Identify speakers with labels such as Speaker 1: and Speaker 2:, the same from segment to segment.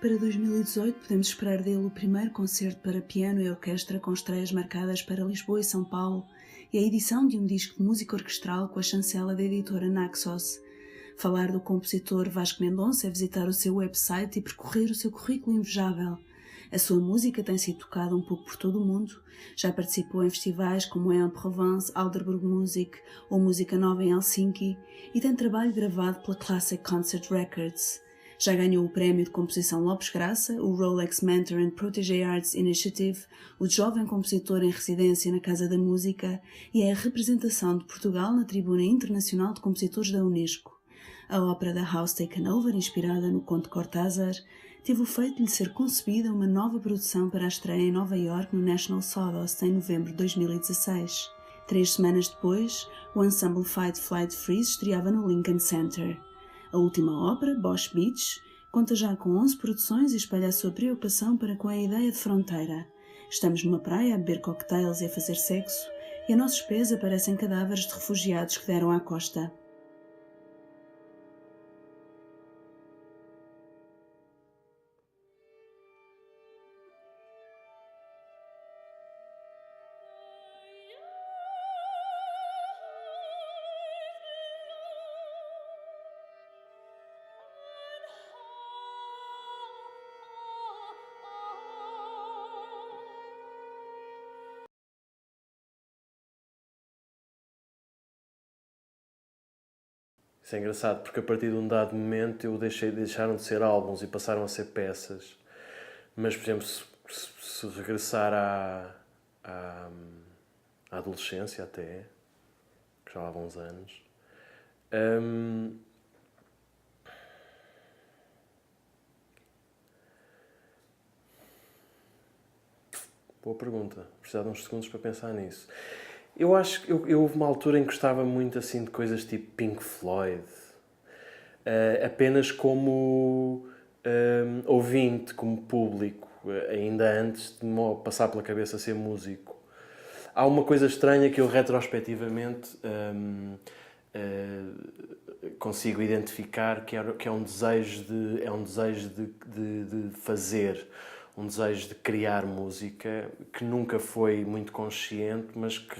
Speaker 1: Para 2018 podemos esperar dele o primeiro concerto para piano e orquestra com estreias marcadas para Lisboa e São Paulo e a edição de um disco de música orquestral com a chancela da editora Naxos. Falar do compositor Vasco Mendonça é visitar o seu website e percorrer o seu currículo invejável. A sua música tem sido tocada um pouco por todo o mundo. Já participou em festivais como em Provence, Alderburg Music ou Música Nova em Helsinki e tem trabalho gravado pela Classic Concert Records. Já ganhou o prémio de composição Lopes Graça, o Rolex Mentor and Protégé Arts Initiative, o jovem compositor em residência na Casa da Música e é a representação de Portugal na Tribuna Internacional de Compositores da Unesco. A ópera da House Taken Over, inspirada no conto Cortázar, teve o feito de lhe ser concebida uma nova produção para a estreia em Nova York no National Sawdust em novembro de 2016. 3 semanas depois, o ensemble Fight Flight Freeze estreava no Lincoln Center. A última ópera, Bosch Beach, conta já com 11 produções e espalha a sua preocupação para com a ideia de fronteira. Estamos numa praia a beber cocktails e a fazer sexo, e a nossos pés aparecem cadáveres de refugiados que deram à costa.
Speaker 2: Isso é engraçado, porque a partir de um dado momento deixaram de ser álbuns e passaram a ser peças. Mas, por exemplo, se regressar à adolescência até, que já lá vão uns anos, boa pergunta. Precisava de uns segundos para pensar nisso. Eu acho que eu houve uma altura em que gostava muito assim de coisas tipo Pink Floyd. Apenas como ouvinte, como público, ainda antes de me passar pela cabeça ser músico. Há uma coisa estranha que eu retrospectivamente consigo identificar, que é um desejo de fazer, um desejo de criar música que nunca foi muito consciente, mas que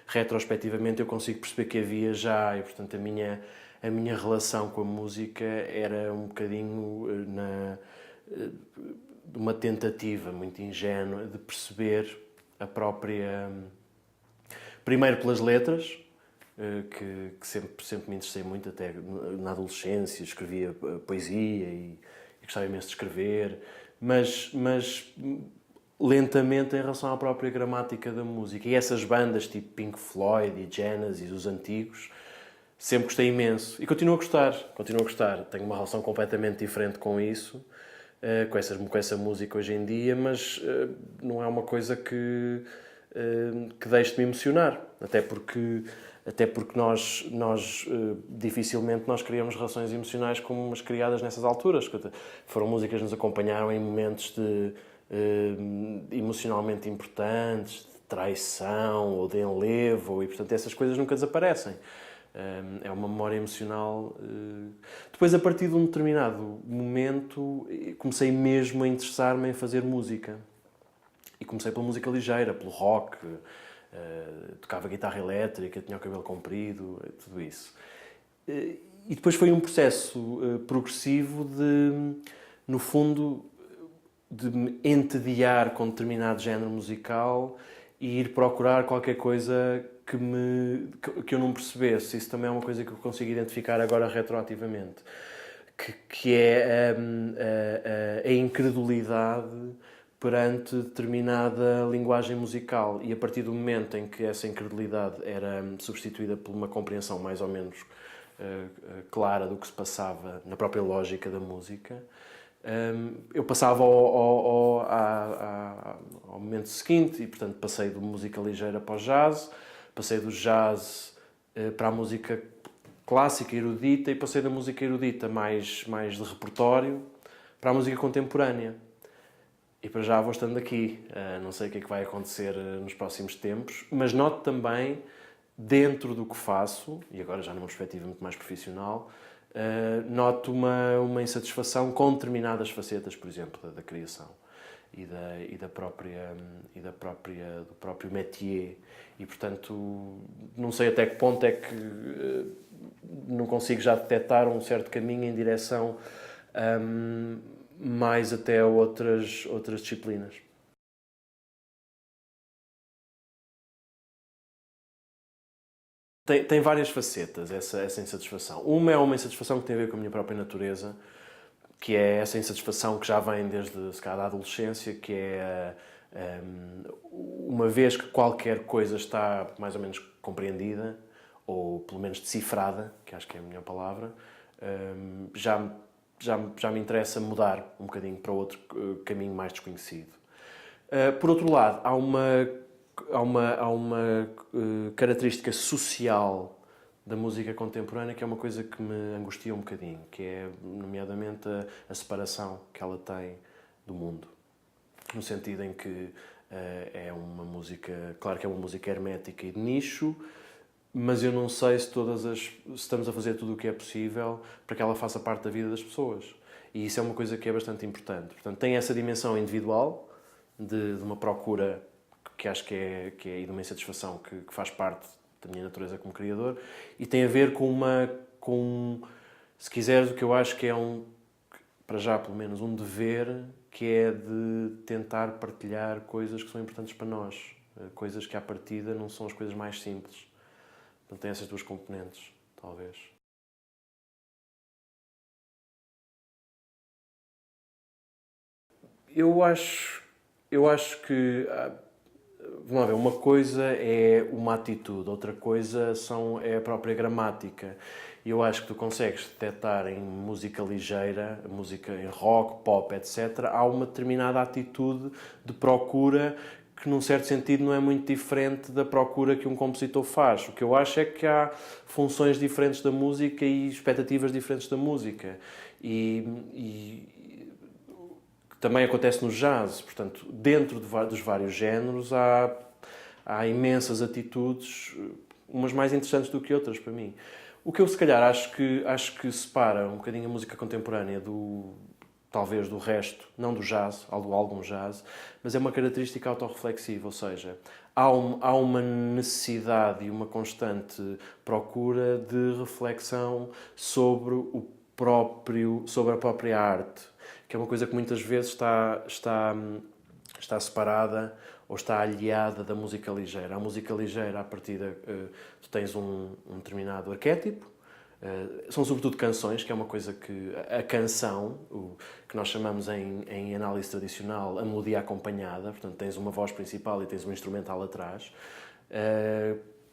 Speaker 2: retrospectivamente eu consigo perceber que havia já, e portanto a minha relação com a música era um bocadinho de uma tentativa muito ingênua de perceber a própria... Primeiro pelas letras, que sempre me interessei muito, até na adolescência, escrevia poesia e gostava imenso de escrever, mas lentamente em relação à própria gramática da música. E essas bandas tipo Pink Floyd e Genesis, os antigos, sempre gostei imenso. E continuo a gostar. Tenho uma relação completamente diferente com isso, com essa música hoje em dia, mas não é uma coisa que deixe de me emocionar. Até porque nós dificilmente nós criamos relações emocionais como as criadas nessas alturas. Foram músicas que nos acompanharam em momentos emocionalmente importantes, de traição ou de enlevo, e portanto essas coisas nunca desaparecem. É uma memória emocional. Depois, a partir de um determinado momento, comecei mesmo a interessar-me em fazer música. E comecei pela música ligeira, pelo rock, tocava guitarra elétrica, tinha o cabelo comprido, tudo isso. E depois foi um processo progressivo no fundo, de me entediar com determinado género musical e ir procurar qualquer coisa que eu não percebesse. Isso também é uma coisa que eu consigo identificar agora retroativamente. Que é a incredulidade perante determinada linguagem musical, e a partir do momento em que essa incredulidade era substituída por uma compreensão mais ou menos clara do que se passava na própria lógica da música, eu passava ao momento seguinte, e portanto passei de música ligeira para o jazz, passei do jazz para a música clássica, erudita, e passei da música erudita mais de repertório para a música contemporânea. E para já vou estando aqui. Não sei o que é que vai acontecer nos próximos tempos, mas noto também, dentro do que faço, e agora já numa perspectiva muito mais profissional, noto uma insatisfação com determinadas facetas, por exemplo, da criação do próprio métier. E, portanto, não sei até que ponto é que não consigo já detectar um certo caminho em direção mais até a outras disciplinas. Tem várias facetas essa insatisfação. Uma é uma insatisfação que tem a ver com a minha própria natureza, que é essa insatisfação que já vem desde, se calhar, da adolescência, que é uma vez que qualquer coisa está mais ou menos compreendida, ou pelo menos decifrada, que acho que é a melhor palavra, já me interessa mudar um bocadinho para outro caminho mais desconhecido. Por outro lado, há uma característica social da música contemporânea que é uma coisa que me angustia um bocadinho, que é, nomeadamente, a separação que ela tem do mundo. No sentido em que é uma música, claro que é uma música hermética e de nicho, mas eu não sei se estamos a fazer tudo o que é possível para que ela faça parte da vida das pessoas. E isso é uma coisa que é bastante importante. Portanto, tem essa dimensão individual de uma procura que acho que é e de uma insatisfação que faz parte da minha natureza como criador, e tem a ver com se quiseres, o que eu acho que é para já pelo menos, um dever, que é de tentar partilhar coisas que são importantes para nós. Coisas que, à partida, não são as coisas mais simples. Portanto, tem essas duas componentes, talvez. Eu acho que, vamos lá ver, uma coisa é uma atitude, outra coisa é a própria gramática. E eu acho que tu consegues detectar em música ligeira, música em rock, pop, etc., há uma determinada atitude de procura que, num certo sentido, não é muito diferente da procura que um compositor faz. O que eu acho é que há funções diferentes da música e expectativas diferentes da música. E também acontece no jazz. Portanto, dentro dos vários géneros há imensas atitudes, umas mais interessantes do que outras para mim. O que eu, se calhar, acho que separa um bocadinho a música contemporânea talvez do resto, não do jazz, do algum jazz, mas é uma característica autorreflexiva, ou seja, há uma necessidade e uma constante procura de reflexão sobre a própria arte, que é uma coisa que muitas vezes está separada ou está aliada da música ligeira. A música ligeira, à partida, tu tens um determinado arquétipo. São sobretudo canções, que é uma coisa que a canção, que nós chamamos em análise tradicional a melodia acompanhada, portanto tens uma voz principal e tens um instrumental atrás,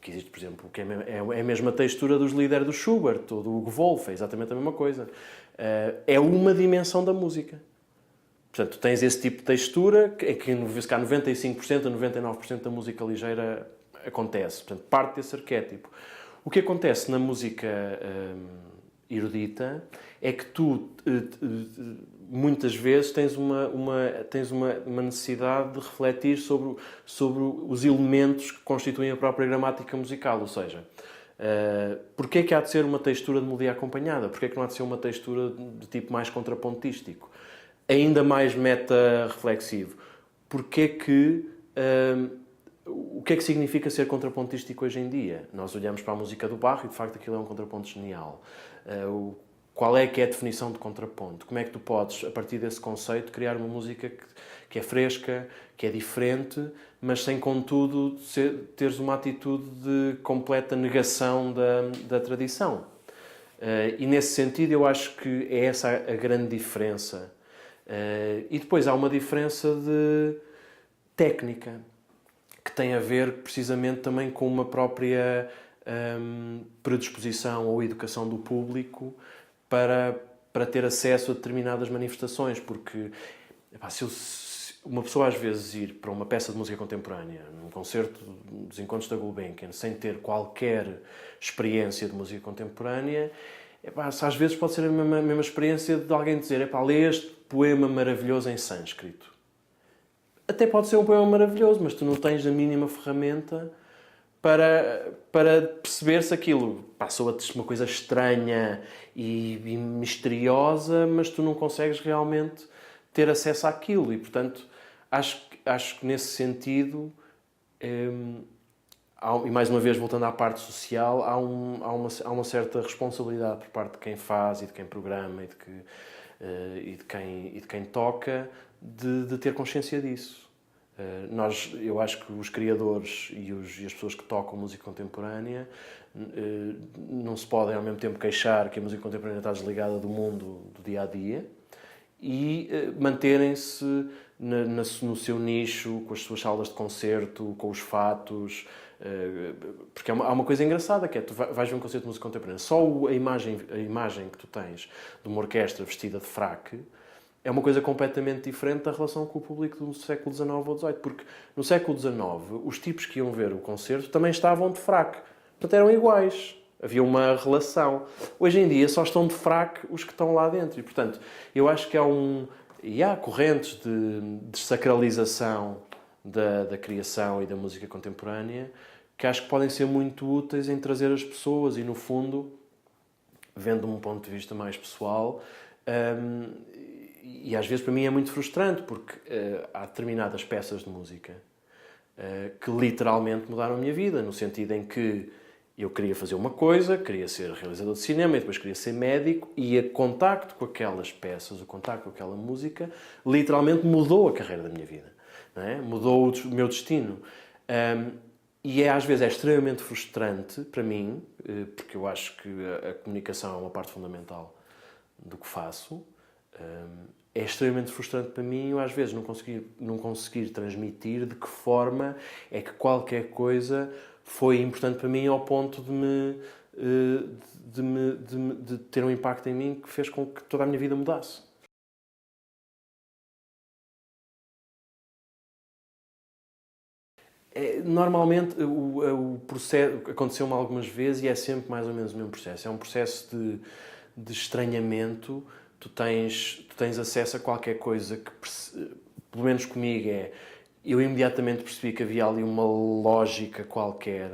Speaker 2: que existe, por exemplo, que é a mesma textura dos Lieder do Schubert ou do Hugo Wolf, é exatamente a mesma coisa. É uma dimensão da música. Portanto, tens esse tipo de textura em que 95% a 99% da música ligeira acontece. Portanto, parte desse arquétipo. O que acontece na música erudita é que tu, muitas vezes, tens uma necessidade de refletir sobre os elementos que constituem a própria gramática musical. Ou seja, porquê é que há de ser uma textura de melodia acompanhada? Porquê é que não há de ser uma textura de tipo mais contrapontístico? Ainda mais meta-reflexivo. O que é que significa ser contrapontístico hoje em dia? Nós olhamos para a música do Bach e, de facto, aquilo é um contraponto genial. Qual é que é a definição de contraponto? Como é que tu podes, a partir desse conceito, criar uma música que é fresca, que é diferente, mas sem, contudo, teres uma atitude de completa negação da tradição? E, nesse sentido, eu acho que é essa a grande diferença. E depois há uma diferença de técnica, que tem a ver precisamente também com uma própria predisposição ou educação do público para ter acesso a determinadas manifestações, porque uma pessoa às vezes ir para uma peça de música contemporânea, num concerto dos Encontros da Gulbenkian, sem ter qualquer experiência de música contemporânea, às vezes pode ser a mesma experiência de alguém dizer: lê este poema maravilhoso em sânscrito. Até pode ser um poema maravilhoso, mas tu não tens a mínima ferramenta para perceber se aquilo passou a ser uma coisa estranha e misteriosa, mas tu não consegues realmente ter acesso àquilo. E, portanto, acho que nesse sentido, e mais uma vez voltando à parte social, há uma certa responsabilidade por parte de quem faz e de quem programa e de quem toca de ter consciência disso. Eu acho que os criadores e as pessoas que tocam música contemporânea não se podem ao mesmo tempo queixar que a música contemporânea está desligada do mundo do dia-a-dia e manterem-se no seu nicho, com as suas salas de concerto, com os fatos. Porque há uma coisa engraçada, que é, tu vais ver um concerto de música contemporânea, só a imagem que tu tens de uma orquestra vestida de fraque é uma coisa completamente diferente da relação com o público do século XIX ou XVIII, porque no século XIX os tipos que iam ver o concerto também estavam de fraque, portanto eram iguais, havia uma relação. Hoje em dia só estão de fraque os que estão lá dentro e, portanto, eu acho que há correntes de desacralização da criação e da música contemporânea que acho que podem ser muito úteis em trazer as pessoas e, no fundo, vendo um ponto de vista mais pessoal, e às vezes para mim é muito frustrante porque há determinadas peças de música que literalmente mudaram a minha vida, no sentido em que eu queria fazer uma coisa, queria ser realizador de cinema e depois queria ser médico, e o contacto com aquelas peças, o contacto com aquela música, literalmente mudou a carreira da minha vida. Não é? Mudou o meu destino. E às vezes é extremamente frustrante para mim, porque eu acho que a comunicação é uma parte fundamental do que faço. É extremamente frustrante para mim, eu às vezes não conseguir transmitir de que forma é que qualquer coisa foi importante para mim ao ponto de ter um impacto em mim que fez com que toda a minha vida mudasse. Normalmente o processo aconteceu-me algumas vezes e é sempre mais ou menos o mesmo processo. É um processo de estranhamento. Tu tens acesso a qualquer coisa que, pelo menos comigo, eu imediatamente percebi que havia ali uma lógica qualquer.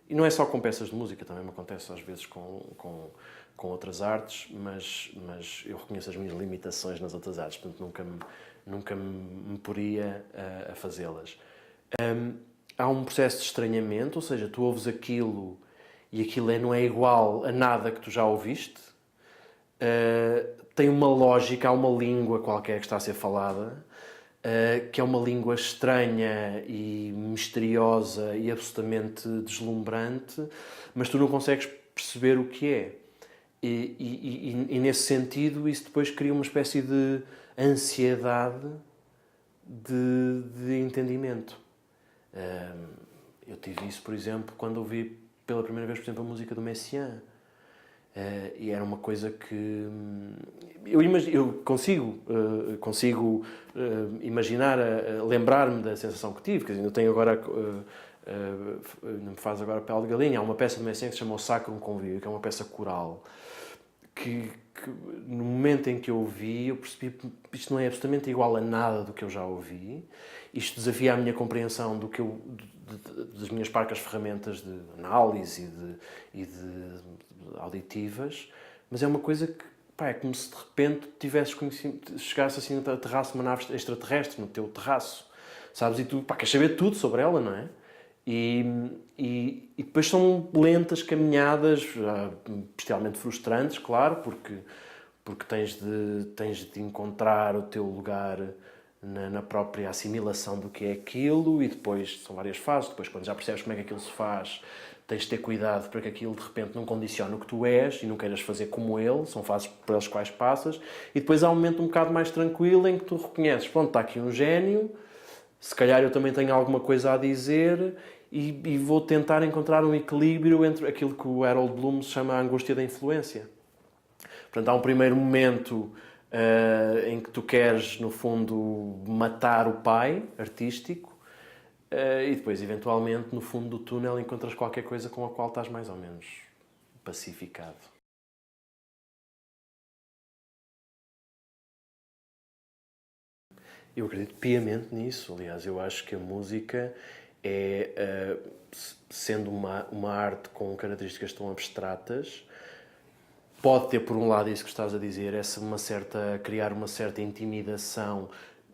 Speaker 2: E não é só com peças de música, também me acontece às vezes com outras artes, mas eu reconheço as minhas limitações nas outras artes, portanto nunca me poria a fazê-las. Há um processo de estranhamento, ou seja, tu ouves aquilo e aquilo não é igual a nada que tu já ouviste. Tem uma lógica, há uma língua qualquer que está a ser falada, que é uma língua estranha e misteriosa e absolutamente deslumbrante, mas tu não consegues perceber o que é. E nesse sentido, isso depois cria uma espécie de ansiedade de entendimento. Eu tive isso, por exemplo, quando ouvi pela primeira vez, por exemplo, a música do Messiaen. E era uma coisa que eu consigo imaginar, lembrar-me da sensação que tive, quer dizer, eu tenho agora, não me faz agora pele de galinha, há uma peça do Messiaen que se chama O Sacrum Convívio, que é uma peça coral, que no momento em que eu ouvi, eu percebi que isto não é absolutamente igual a nada do que eu já ouvi, isto desafia a minha compreensão das minhas parcas ferramentas de análise e de auditivas, mas é uma coisa que é como se de repente chegasse assim a terraço uma nave extraterrestre no teu terraço, sabes? E tu queres saber tudo sobre ela, não é? E depois são lentas caminhadas, bestialmente frustrantes, claro, porque tens de encontrar o teu lugar na própria assimilação do que é aquilo, e depois são várias fases. Depois, quando já percebes como é que aquilo se faz, tens de ter cuidado para que aquilo de repente não condicione o que tu és e não queiras fazer como ele. São fases pelas quais passas. E depois há um momento um bocado mais tranquilo em que tu reconheces, pronto, está aqui um gênio, se calhar eu também tenho alguma coisa a dizer, e vou tentar encontrar um equilíbrio entre aquilo que o Harold Bloom chama a angústia da influência. Portanto, há um primeiro momento em que tu queres, no fundo, matar o pai artístico, e depois, eventualmente, no fundo do túnel, encontras qualquer coisa com a qual estás mais ou menos pacificado. Eu acredito piamente nisso. Aliás, eu acho que a música sendo uma arte com características tão abstratas, pode ter, por um lado, isso que estás a dizer, criar uma certa intimidação,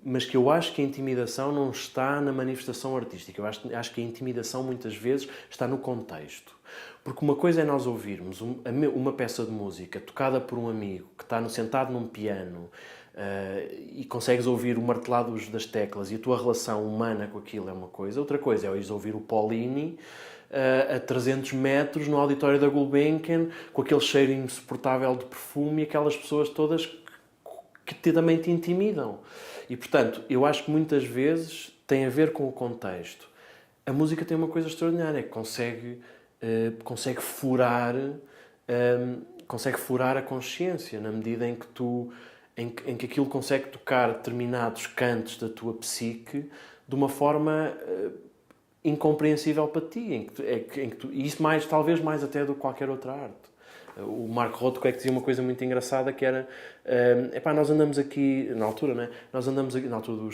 Speaker 2: mas que eu acho que a intimidação não está na manifestação artística. Eu acho que a intimidação, muitas vezes, está no contexto. Porque uma coisa é nós ouvirmos uma peça de música tocada por um amigo que está sentado num piano e consegues ouvir o martelado das teclas e a tua relação humana com aquilo é uma coisa. Outra coisa é ires ouvir o Paulini a 300 metros no auditório da Gulbenkian com aquele cheiro insuportável de perfume e aquelas pessoas todas que também te intimidam. E, portanto, eu acho que muitas vezes tem a ver com o contexto. A música tem uma coisa extraordinária, que consegue furar a consciência, na medida em que aquilo consegue tocar determinados cantos da tua psique de uma forma incompreensível para ti, e isso talvez mais até do que qualquer outra arte. O Marco Rothko é que dizia uma coisa muito engraçada, que era nós andamos aqui, na altura, né? Nós andamos aqui, na altura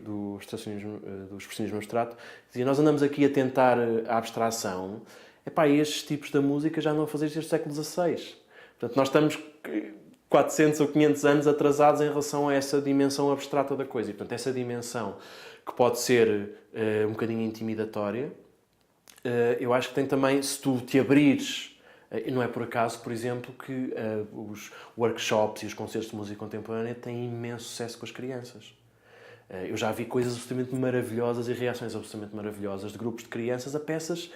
Speaker 2: do expressionismo abstrato, dizia, nós andamos aqui a tentar a abstração, e estes tipos da música já andam a fazer desde o século XVI. Portanto, nós estamos 400 ou 500 anos atrasados em relação a essa dimensão abstrata da coisa. E, portanto, essa dimensão que pode ser um bocadinho intimidatória, eu acho que tem também, se tu te abrires. E não é por acaso, por exemplo, que os workshops e os concertos de música contemporânea têm imenso sucesso com as crianças. Eu já vi coisas absolutamente maravilhosas e reações absolutamente maravilhosas de grupos de crianças a peças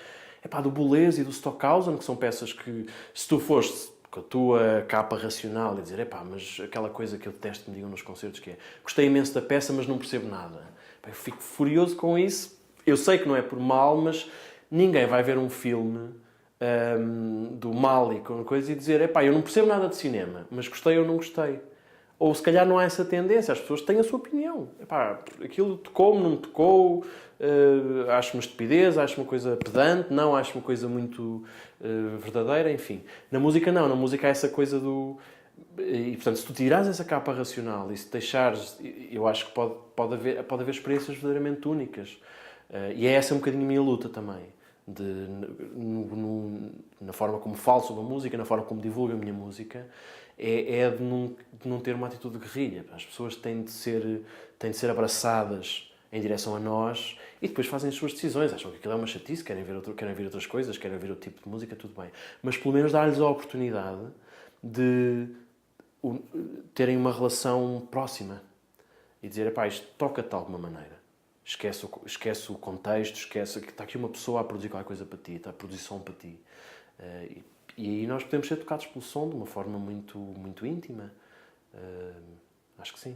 Speaker 2: do Boulez e do Stockhausen, que são peças que, se tu foste com a tua capa racional e dizer, mas aquela coisa que eu detesto que me digam nos concertos, que é, gostei imenso da peça, mas não percebo nada. Eu fico furioso com isso. Eu sei que não é por mal, mas ninguém vai ver um filme do Mali com coisa e dizer, eu não percebo nada de cinema, mas gostei ou não gostei. Ou se calhar não há essa tendência, as pessoas têm a sua opinião. Aquilo tocou-me, não me tocou, acho uma estupidez, acho uma coisa pedante, não, acho uma coisa muito verdadeira, enfim. Na música não, na música há essa coisa do... E, portanto, se tu tirares essa capa racional e se deixares, eu acho que pode haver experiências verdadeiramente únicas. E é essa um bocadinho a minha luta também. Na forma como falo sobre a música, na forma como divulgo a minha música, de não ter uma atitude de guerrilha. As pessoas têm de ser abraçadas em direção a nós e depois fazem as suas decisões. Acham que aquilo é uma chatice, querem ver outras coisas, querem ver outro tipo de música, tudo bem. Mas pelo menos dar-lhes a oportunidade de terem uma relação próxima e dizer, isto toca-te de alguma maneira. Esquece o contexto, esquece que está aqui uma pessoa a produzir qualquer coisa para ti, está a produzir som para ti. E aí nós podemos ser tocados pelo som de uma forma muito, muito íntima. Acho que sim.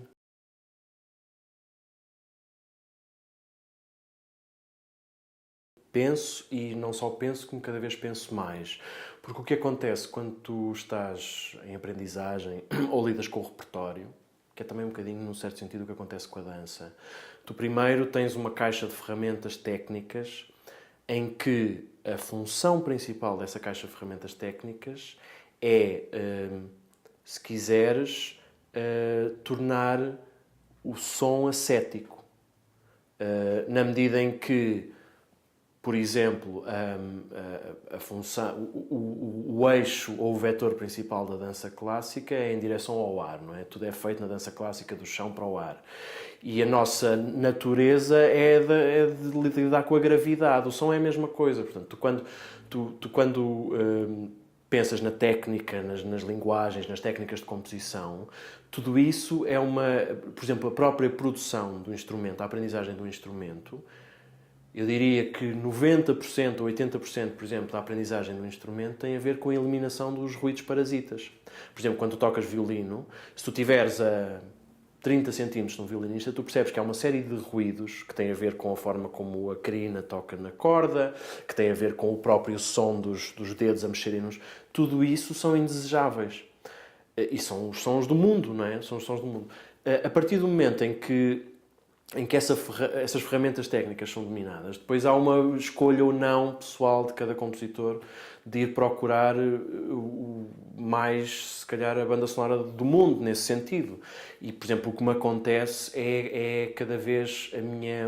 Speaker 2: Penso, e não só penso, como cada vez penso mais. Porque o que acontece quando tu estás em aprendizagem ou lidas com o repertório, que é também um bocadinho, num certo sentido, o que acontece com a dança. Tu primeiro tens uma caixa de ferramentas técnicas em que a função principal dessa caixa de ferramentas técnicas é, se quiseres, tornar o som ascético. Na medida em que, por exemplo, a função, o eixo ou o vetor principal da dança clássica é em direção ao ar, não é? Tudo é feito na dança clássica do chão para o ar. E a nossa natureza é de lidar com a gravidade. O som é a mesma coisa. Portanto, tu quando pensas na técnica, nas linguagens, nas técnicas de composição, tudo isso é por exemplo, a própria produção do instrumento, a aprendizagem do instrumento. Eu diria que 90% ou 80%, por exemplo, da aprendizagem do instrumento tem a ver com a eliminação dos ruídos parasitas. Por exemplo, quando tu tocas violino, se tu tiveres a 30 centímetros de um violinista, tu percebes que há uma série de ruídos que têm a ver com a forma como a crina toca na corda, que têm a ver com o próprio som dos dedos a mexerem-nos. Tudo isso são indesejáveis. E são os sons do mundo, não é? São os sons do mundo. A partir do momento em que em que essas ferramentas técnicas são dominadas. Depois há uma escolha ou não pessoal de cada compositor de ir procurar mais, se calhar, a banda sonora do mundo, nesse sentido. E, por exemplo, o que me acontece é cada vez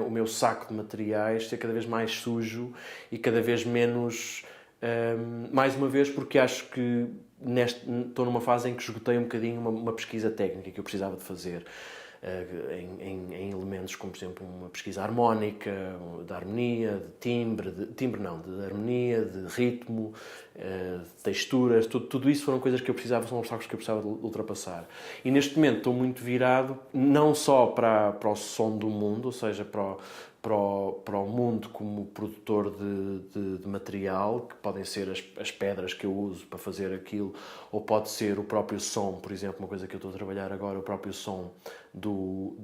Speaker 2: o meu saco de materiais ser cada vez mais sujo e cada vez menos... mais uma vez, porque acho que estou numa fase em que esgotei um bocadinho uma pesquisa técnica que eu precisava de fazer. Em elementos como, por exemplo, uma pesquisa harmónica, de harmonia, de de harmonia, de ritmo, de texturas, tudo isso foram coisas que eu precisava, são obstáculos que eu precisava de ultrapassar. E neste momento estou muito virado, não só para o som do mundo, ou seja, para o mundo como produtor de material, que podem ser as pedras que eu uso para fazer aquilo, ou pode ser o próprio som, por exemplo, uma coisa que eu estou a trabalhar agora, o próprio som do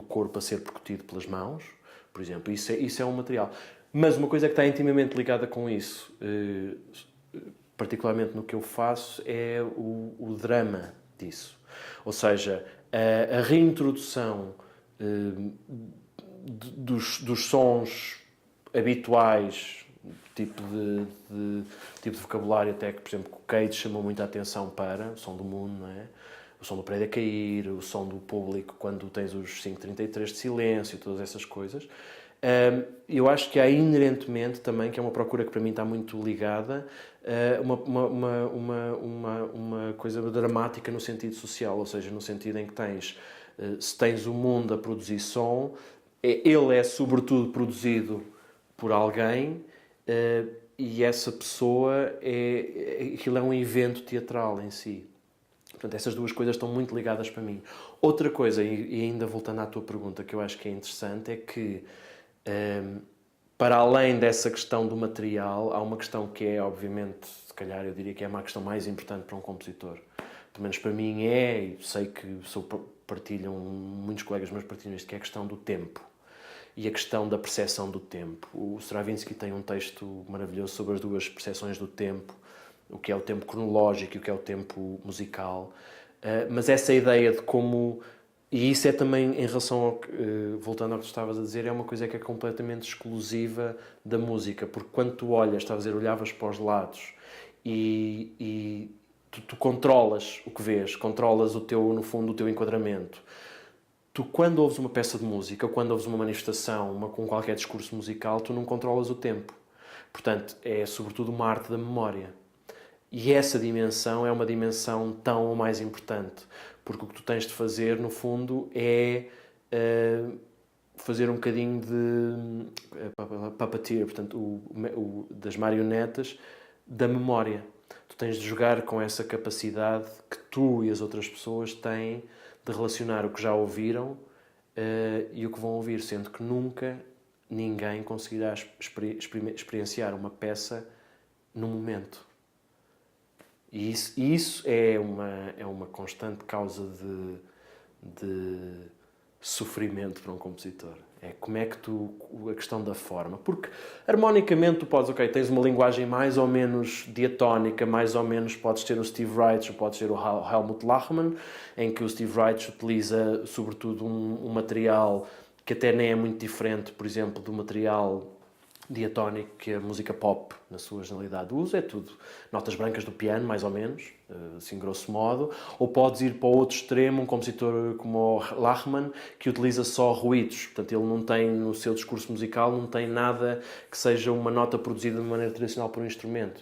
Speaker 2: corpo a ser percutido pelas mãos, por exemplo. Isso é um material. Mas uma coisa que está intimamente ligada com isso, particularmente no que eu faço, é o drama disso. Ou seja, a reintrodução dos sons habituais, tipo de vocabulário até que, por exemplo, o Cage chamou muita atenção para o som do mundo, não é? O som do prédio a cair, o som do público quando tens os 5:33 de silêncio, todas essas coisas. Eu acho que há inerentemente também, que é uma procura que para mim está muito ligada, uma coisa dramática no sentido social, ou seja, no sentido em que se tens o mundo a produzir som, ele é sobretudo produzido por alguém e essa pessoa aquilo é um evento teatral em si. Portanto, essas duas coisas estão muito ligadas para mim. Outra coisa, e ainda voltando à tua pergunta, que eu acho que é interessante, é que para além dessa questão do material, há uma questão que é, obviamente, se calhar eu diria que é uma questão mais importante para um compositor. Pelo menos para mim e sei que muitos colegas meus partilham isto, que é a questão do tempo. E a questão da percepção do tempo. O Stravinsky tem um texto maravilhoso sobre as duas percepções do tempo, o que é o tempo cronológico e o que é o tempo musical. Mas essa ideia de como... E isso é também, em relação ao que, voltando ao que tu estavas a dizer, é uma coisa que é completamente exclusiva da música, porque quando tu olhavas para os lados e tu controlas o que vês, controlas no fundo, o teu enquadramento. Tu, quando ouves uma peça de música, ou quando ouves uma manifestação, com qualquer discurso musical, tu não controlas o tempo. Portanto, é sobretudo uma arte da memória. E essa dimensão é uma dimensão tão ou mais importante, porque o que tu tens de fazer, no fundo, é fazer um bocadinho de puppeteer, portanto, das marionetas da memória. Tu tens de jogar com essa capacidade que tu e as outras pessoas têm de relacionar o que já ouviram e o que vão ouvir, sendo que nunca ninguém conseguirá experienciar uma peça no momento. E isso é uma constante causa de sofrimento para um compositor. É como é que a questão da forma. Porque, harmonicamente, tu podes, tens uma linguagem mais ou menos diatónica, mais ou menos podes ter o Steve Reich ou podes ter o Helmut Lachmann, em que o Steve Reich utiliza, sobretudo, um material que até nem é muito diferente, por exemplo, do material diatónico que a música pop, na sua generalidade, usa. É tudo notas brancas do piano, mais ou menos, assim grosso modo. Ou podes ir para o outro extremo, um compositor como o Lachmann, que utiliza só ruídos. Portanto, ele não tem, no seu discurso musical, não tem nada que seja uma nota produzida de maneira tradicional por um instrumento.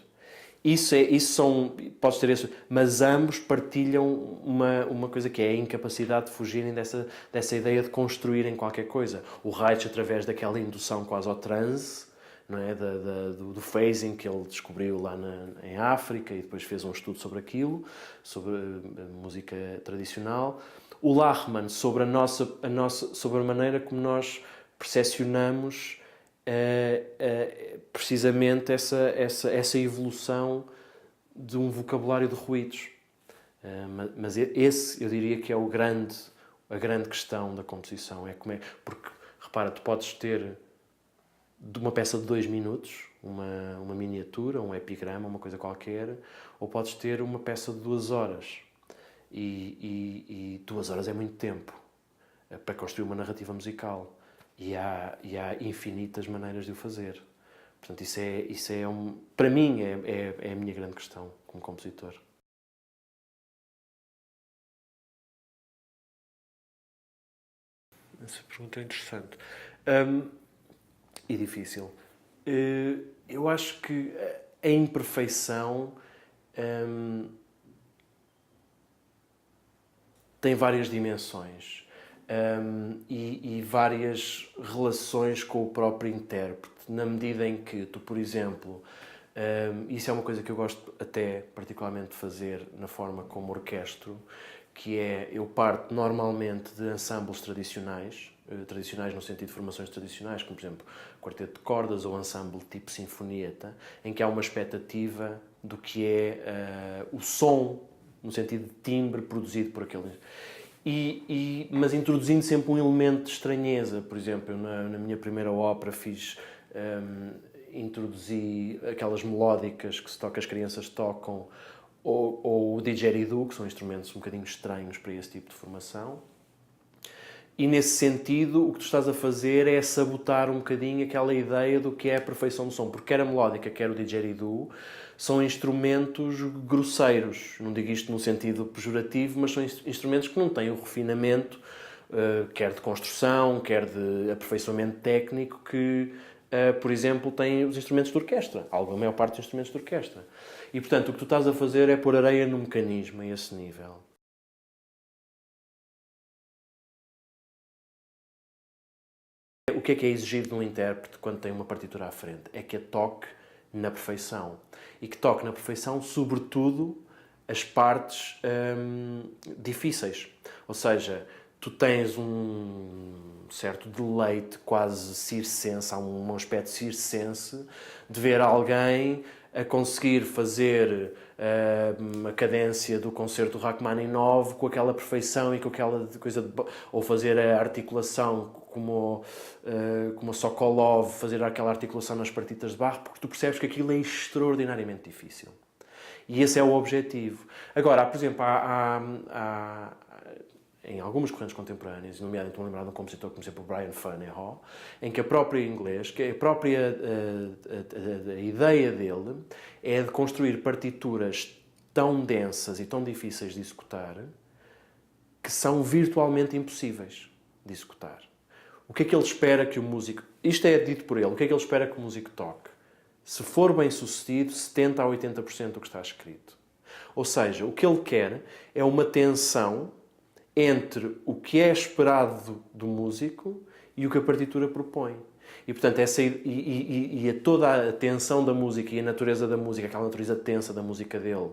Speaker 2: Podes ter isso, mas ambos partilham uma coisa que é a incapacidade de fugirem dessa ideia de construírem qualquer coisa. O Reich, através daquela indução quase ao transe, não é? do phasing que ele descobriu lá em África e depois fez um estudo sobre aquilo, sobre a música tradicional. O Lachmann, sobre sobre a maneira como nós percepcionamos precisamente essa evolução de um vocabulário de ruídos. Mas esse, eu diria que é a grande questão da composição. Porque, repara, tu podes ter de uma peça de 2 minutos, uma miniatura, um epigrama, uma coisa qualquer, ou podes ter uma peça de 2 horas. E 2 horas é muito tempo. para construir uma narrativa musical. E há infinitas maneiras de o fazer. Portanto, para mim, é a minha grande questão como compositor. Essa pergunta é interessante. E difícil. Eu acho que a imperfeição tem várias dimensões e várias relações com o próprio intérprete, na medida em que tu, por exemplo, isso é uma coisa que eu gosto até particularmente de fazer na forma como orquestro, que é, eu parto normalmente de ensembles tradicionais no sentido de formações tradicionais, como por exemplo quarteto de cordas ou ensemble tipo sinfonieta, em que há uma expectativa do que é o som, no sentido de timbre produzido por aquele... mas introduzindo sempre um elemento de estranheza. Por exemplo, eu na minha primeira ópera introduzi aquelas melódicas que as crianças tocam, ou o didgeridoo, que são instrumentos um bocadinho estranhos para esse tipo de formação. E nesse sentido, o que tu estás a fazer é sabotar um bocadinho aquela ideia do que é a perfeição do som. Porque quer a melódica, quer o didgeridoo, são instrumentos grosseiros. Não digo isto num sentido pejorativo, mas são instrumentos que não têm o refinamento, quer de construção, quer de aperfeiçoamento técnico, que, por exemplo, têm os instrumentos de orquestra. A maior parte dos instrumentos de orquestra. E, portanto, o que tu estás a fazer é pôr areia no mecanismo, a esse nível. O que é exigido de um intérprete quando tem uma partitura à frente? É que a toque na perfeição. E que toque na perfeição, sobretudo, as partes difíceis. Ou seja, tu tens um certo deleite quase circense, há um aspecto circense de ver alguém a conseguir fazer uma cadência do concerto do Rachmaninoff com aquela perfeição e com aquela coisa ou fazer a articulação como a Sokolov, fazer aquela articulação nas partitas de Bach, porque tu percebes que aquilo é extraordinariamente difícil. E esse é o objetivo. Agora, por exemplo, em algumas correntes contemporâneas, nomeadamente estou a lembrar de um compositor como, por exemplo, Brian Faneho, em que a própria inglês, que a própria a ideia dele é de construir partituras tão densas e tão difíceis de executar que são virtualmente impossíveis de executar. O que é que ele espera que o músico... Isto é dito por ele. O que é que ele espera que o músico toque? Se for bem sucedido, 70% a 80% do que está escrito. Ou seja, o que ele quer é uma tensão entre o que é esperado do músico e o que a partitura propõe. E, portanto, toda a tensão da música e a natureza da música, aquela natureza tensa da música dele,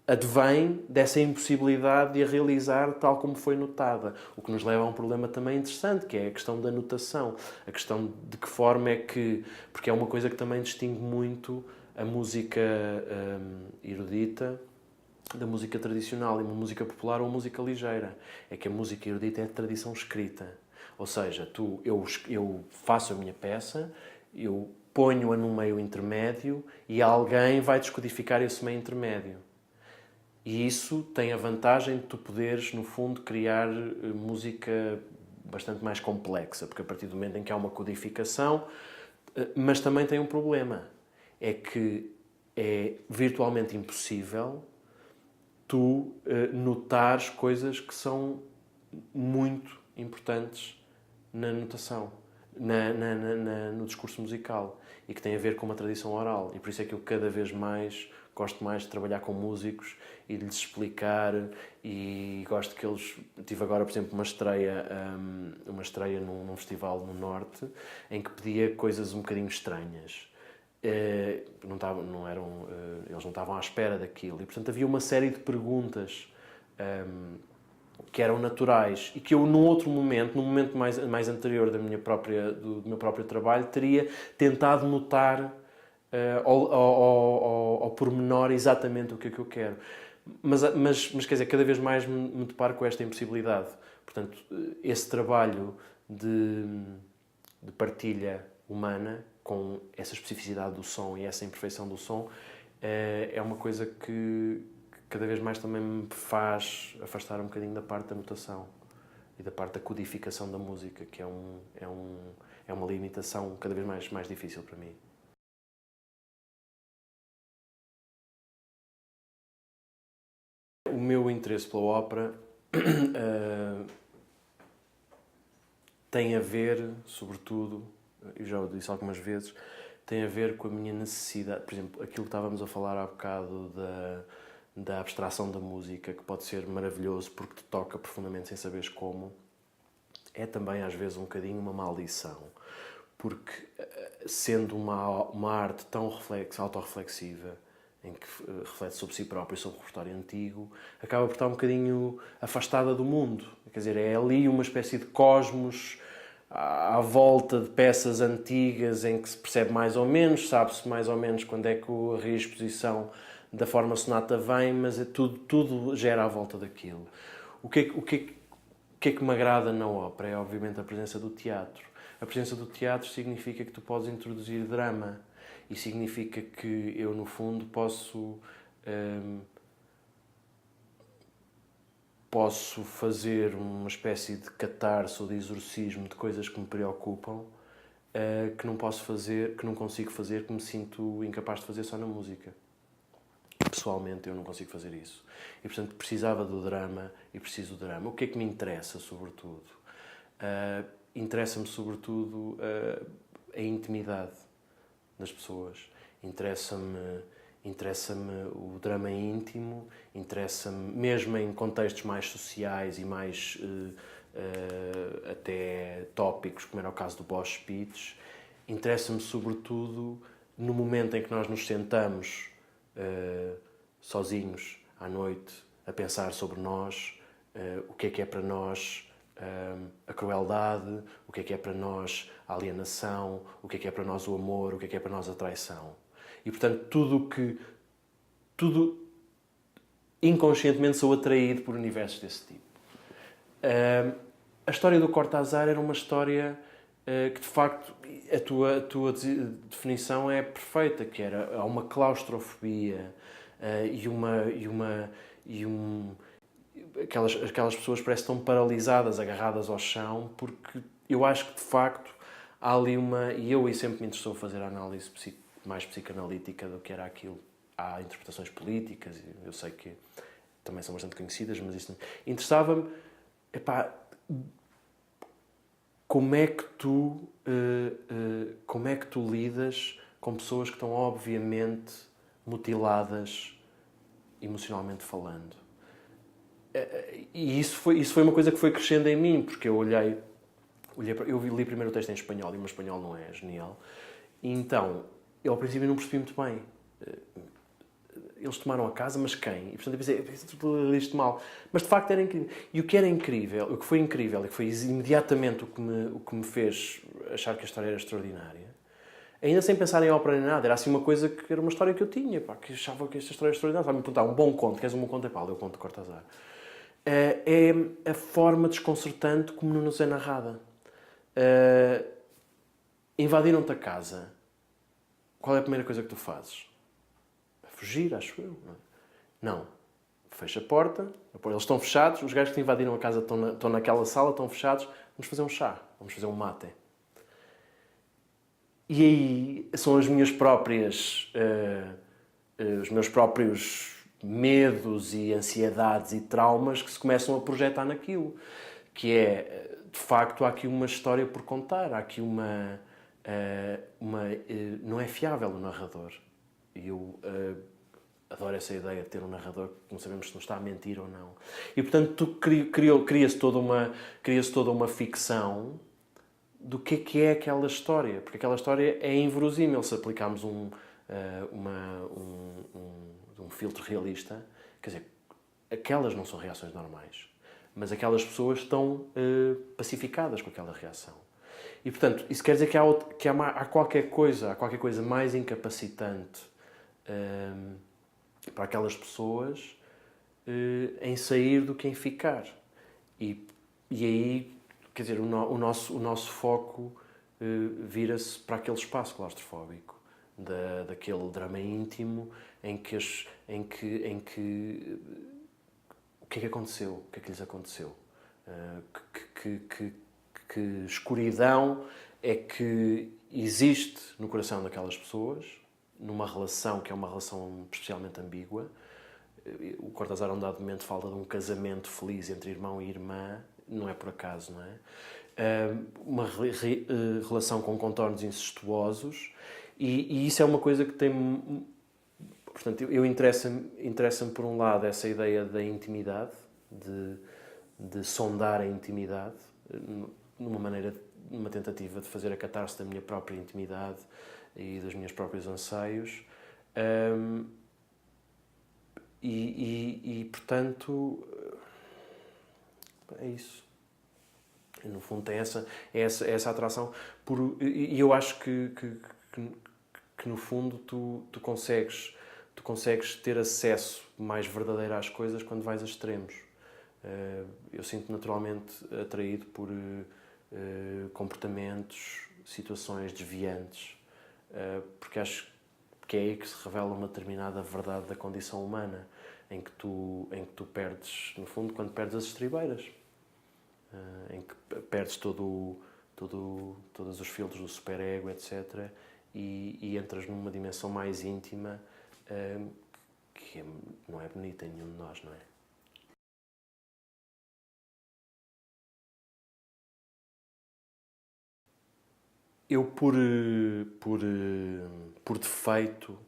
Speaker 2: advém dessa impossibilidade de a realizar tal como foi notada. O que nos leva a um problema também interessante, que é a questão da notação. A questão de que forma é que... Porque é uma coisa que também distingue muito a música erudita da música tradicional, e uma música popular ou uma música ligeira. É que a música erudita é de tradição escrita. Ou seja, eu faço a minha peça, eu ponho-a num meio intermédio e alguém vai descodificar esse meio intermédio. E isso tem a vantagem de tu poderes, no fundo, criar música bastante mais complexa, porque a partir do momento em que há uma codificação, mas também tem um problema, é que é virtualmente impossível tu notares coisas que são muito importantes na notação, no discurso musical, e que têm a ver com uma tradição oral. E por isso é que eu cada vez mais gosto mais de trabalhar com músicos e de lhes explicar, e gosto que eles... Tive agora, por exemplo, uma estreia num festival no Norte, em que pedia coisas um bocadinho estranhas. Eles não estavam à espera daquilo. E, portanto, havia uma série de perguntas que eram naturais e que eu, num outro momento, num momento mais anterior do meu próprio trabalho, teria tentado notar ao pormenor exatamente o que é que eu quero. Mas quer dizer, cada vez mais me deparo com esta impossibilidade. Portanto, esse trabalho de partilha humana, com essa especificidade do som e essa imperfeição do som, é uma coisa que cada vez mais também me faz afastar um bocadinho da parte da notação. e da parte da codificação da música, que é uma limitação cada vez mais difícil para mim. O meu interesse pela ópera tem a ver, sobretudo, eu já o disse algumas vezes, tem a ver com a minha necessidade, por exemplo, aquilo que estávamos a falar há bocado da abstração da música, que pode ser maravilhoso porque te toca profundamente sem saberes como, é também às vezes um bocadinho uma maldição, porque sendo uma arte tão autorreflexiva, em que reflete sobre si próprio e sobre o repertório antigo, acaba por estar um bocadinho afastada do mundo. Quer dizer, é ali uma espécie de cosmos à volta de peças antigas em que se percebe mais ou menos, sabe-se mais ou menos quando é que a reexposição da forma sonata vem, mas tudo gera à volta daquilo. O que é que me agrada na ópera? É obviamente a presença do teatro. A presença do teatro significa que tu podes introduzir drama e significa que eu, no fundo, posso fazer uma espécie de catarse ou de exorcismo de coisas que me preocupam, que não posso fazer, que não consigo fazer, que me sinto incapaz de fazer só na música. Pessoalmente, eu não consigo fazer isso. E, portanto, precisava do drama e preciso do drama. O que é que me interessa, sobretudo? Interessa-me, sobretudo, a intimidade das pessoas. Interessa-me o drama íntimo, interessa-me, mesmo em contextos mais sociais e mais até tópicos, como era o caso do Bosch Pitch, interessa-me, sobretudo, no momento em que nós nos sentamos sozinhos à noite a pensar sobre nós, o que é para nós a crueldade, o que é para nós a alienação, o que é para nós o amor, o que é para nós a traição. E, portanto, tudo inconscientemente sou atraído por universos desse tipo. A história do Cortázar era uma história que, de facto, a tua definição é perfeita, que há uma claustrofobia aquelas pessoas parecem que estão paralisadas, agarradas ao chão, porque eu acho que, de facto, há ali e eu sempre me interessou fazer a análise mais psicanalítica do que era aquilo. Há interpretações políticas, eu sei que também são bastante conhecidas, mas isto interessava-me, como é que tu lidas com pessoas que estão obviamente mutiladas emocionalmente falando. E isso foi uma coisa que foi crescendo em mim, porque eu li primeiro o texto em espanhol, e o meu espanhol não é genial, e então, eu ao princípio não percebi muito bem. Eles tomaram a casa, mas quem? E portanto eu pensei, tudo isto mal. Mas de facto era incrível. E o que foi incrível, e que foi imediatamente o que me fez achar que a história era extraordinária, ainda sem pensar em ópera nem nada, era assim uma coisa que era uma história que eu tinha, que achava que esta história era extraordinária. Estava-me a perguntar, um bom conto, queres um bom conto? Eu conto de Cortázar. É a forma desconcertante como nos é narrada. Invadiram-te a casa. Qual é a primeira coisa que tu fazes? Fugir, acho eu. Não. Fecha a porta. Eles estão fechados. Os gajos que invadiram a casa estão naquela sala, estão fechados. Vamos fazer um chá. Vamos fazer um mate. E aí são os meus próprios medos e ansiedades e traumas que se começam a projetar naquilo. Que é, de facto, há aqui uma história por contar. Há aqui não é fiável o narrador. E eu adoro essa ideia de ter um narrador que não sabemos se nos está a mentir ou não. E, portanto, cria-se toda uma ficção do que é aquela história. Porque aquela história é inverosímil se aplicarmos um filtro realista. Quer dizer, aquelas não são reações normais. Mas aquelas pessoas estão pacificadas com aquela reação. E, portanto, isso quer dizer que há qualquer coisa mais incapacitante para aquelas pessoas em sair do que em ficar. E aí, quer dizer, o nosso foco vira-se para aquele espaço claustrofóbico, daquele drama íntimo em que o que é que aconteceu? O que é que lhes aconteceu? Que escuridão é que existe no coração daquelas pessoas, numa relação que é uma relação especialmente ambígua. O Cortázar, a um dado momento, fala de um casamento feliz entre irmão e irmã, não é por acaso, não é? Uma relação com contornos incestuosos, e isso é uma coisa que tem... Portanto, interessa-me por um lado essa ideia da intimidade, de sondar a intimidade, numa tentativa de fazer a catarse da minha própria intimidade e dos meus próprios anseios. Portanto, é isso. No fundo, tem essa atração. E eu acho que no fundo, tu consegues ter acesso mais verdadeiro às coisas quando vais a extremos. Eu sinto naturalmente atraído por comportamentos, situações desviantes, porque acho que é aí que se revela uma determinada verdade da condição humana, em que tu perdes, no fundo, quando perdes as estribeiras, em que perdes todos os filtros do superego, etc., e entras numa dimensão mais íntima, que não é bonita em nenhum de nós, não é? Eu, por defeito,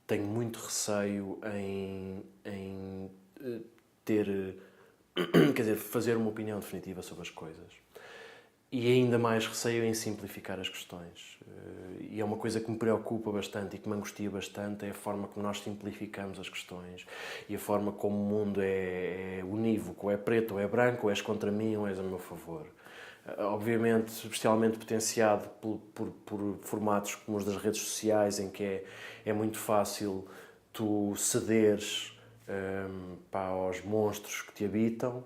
Speaker 2: tenho muito receio em ter, quer dizer, fazer uma opinião definitiva sobre as coisas. E ainda mais receio em simplificar as questões. E é uma coisa que me preocupa bastante e que me angustia bastante, é a forma como nós simplificamos as questões e a forma como o mundo é unívoco, ou é preto, ou é branco, ou és contra mim, ou és a meu favor. Obviamente, especialmente potenciado por formatos como os das redes sociais, em que é muito fácil tu cederes aos monstros que te habitam,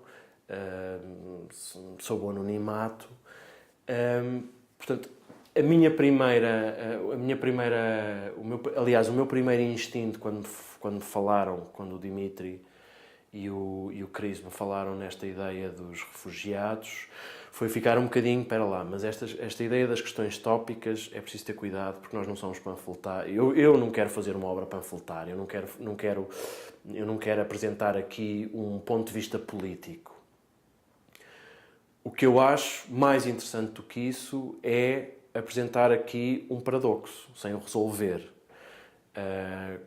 Speaker 2: sob o anonimato. Portanto, o meu primeiro instinto quando o Dimitri e o Cris me falaram nesta ideia dos refugiados, foi ficar um bocadinho, espera lá, mas esta ideia das questões tópicas é preciso ter cuidado, porque nós não somos panfletários. Eu não quero fazer uma obra panfletária, eu não quero apresentar aqui um ponto de vista político. O que eu acho mais interessante do que isso é apresentar aqui um paradoxo, sem o resolver.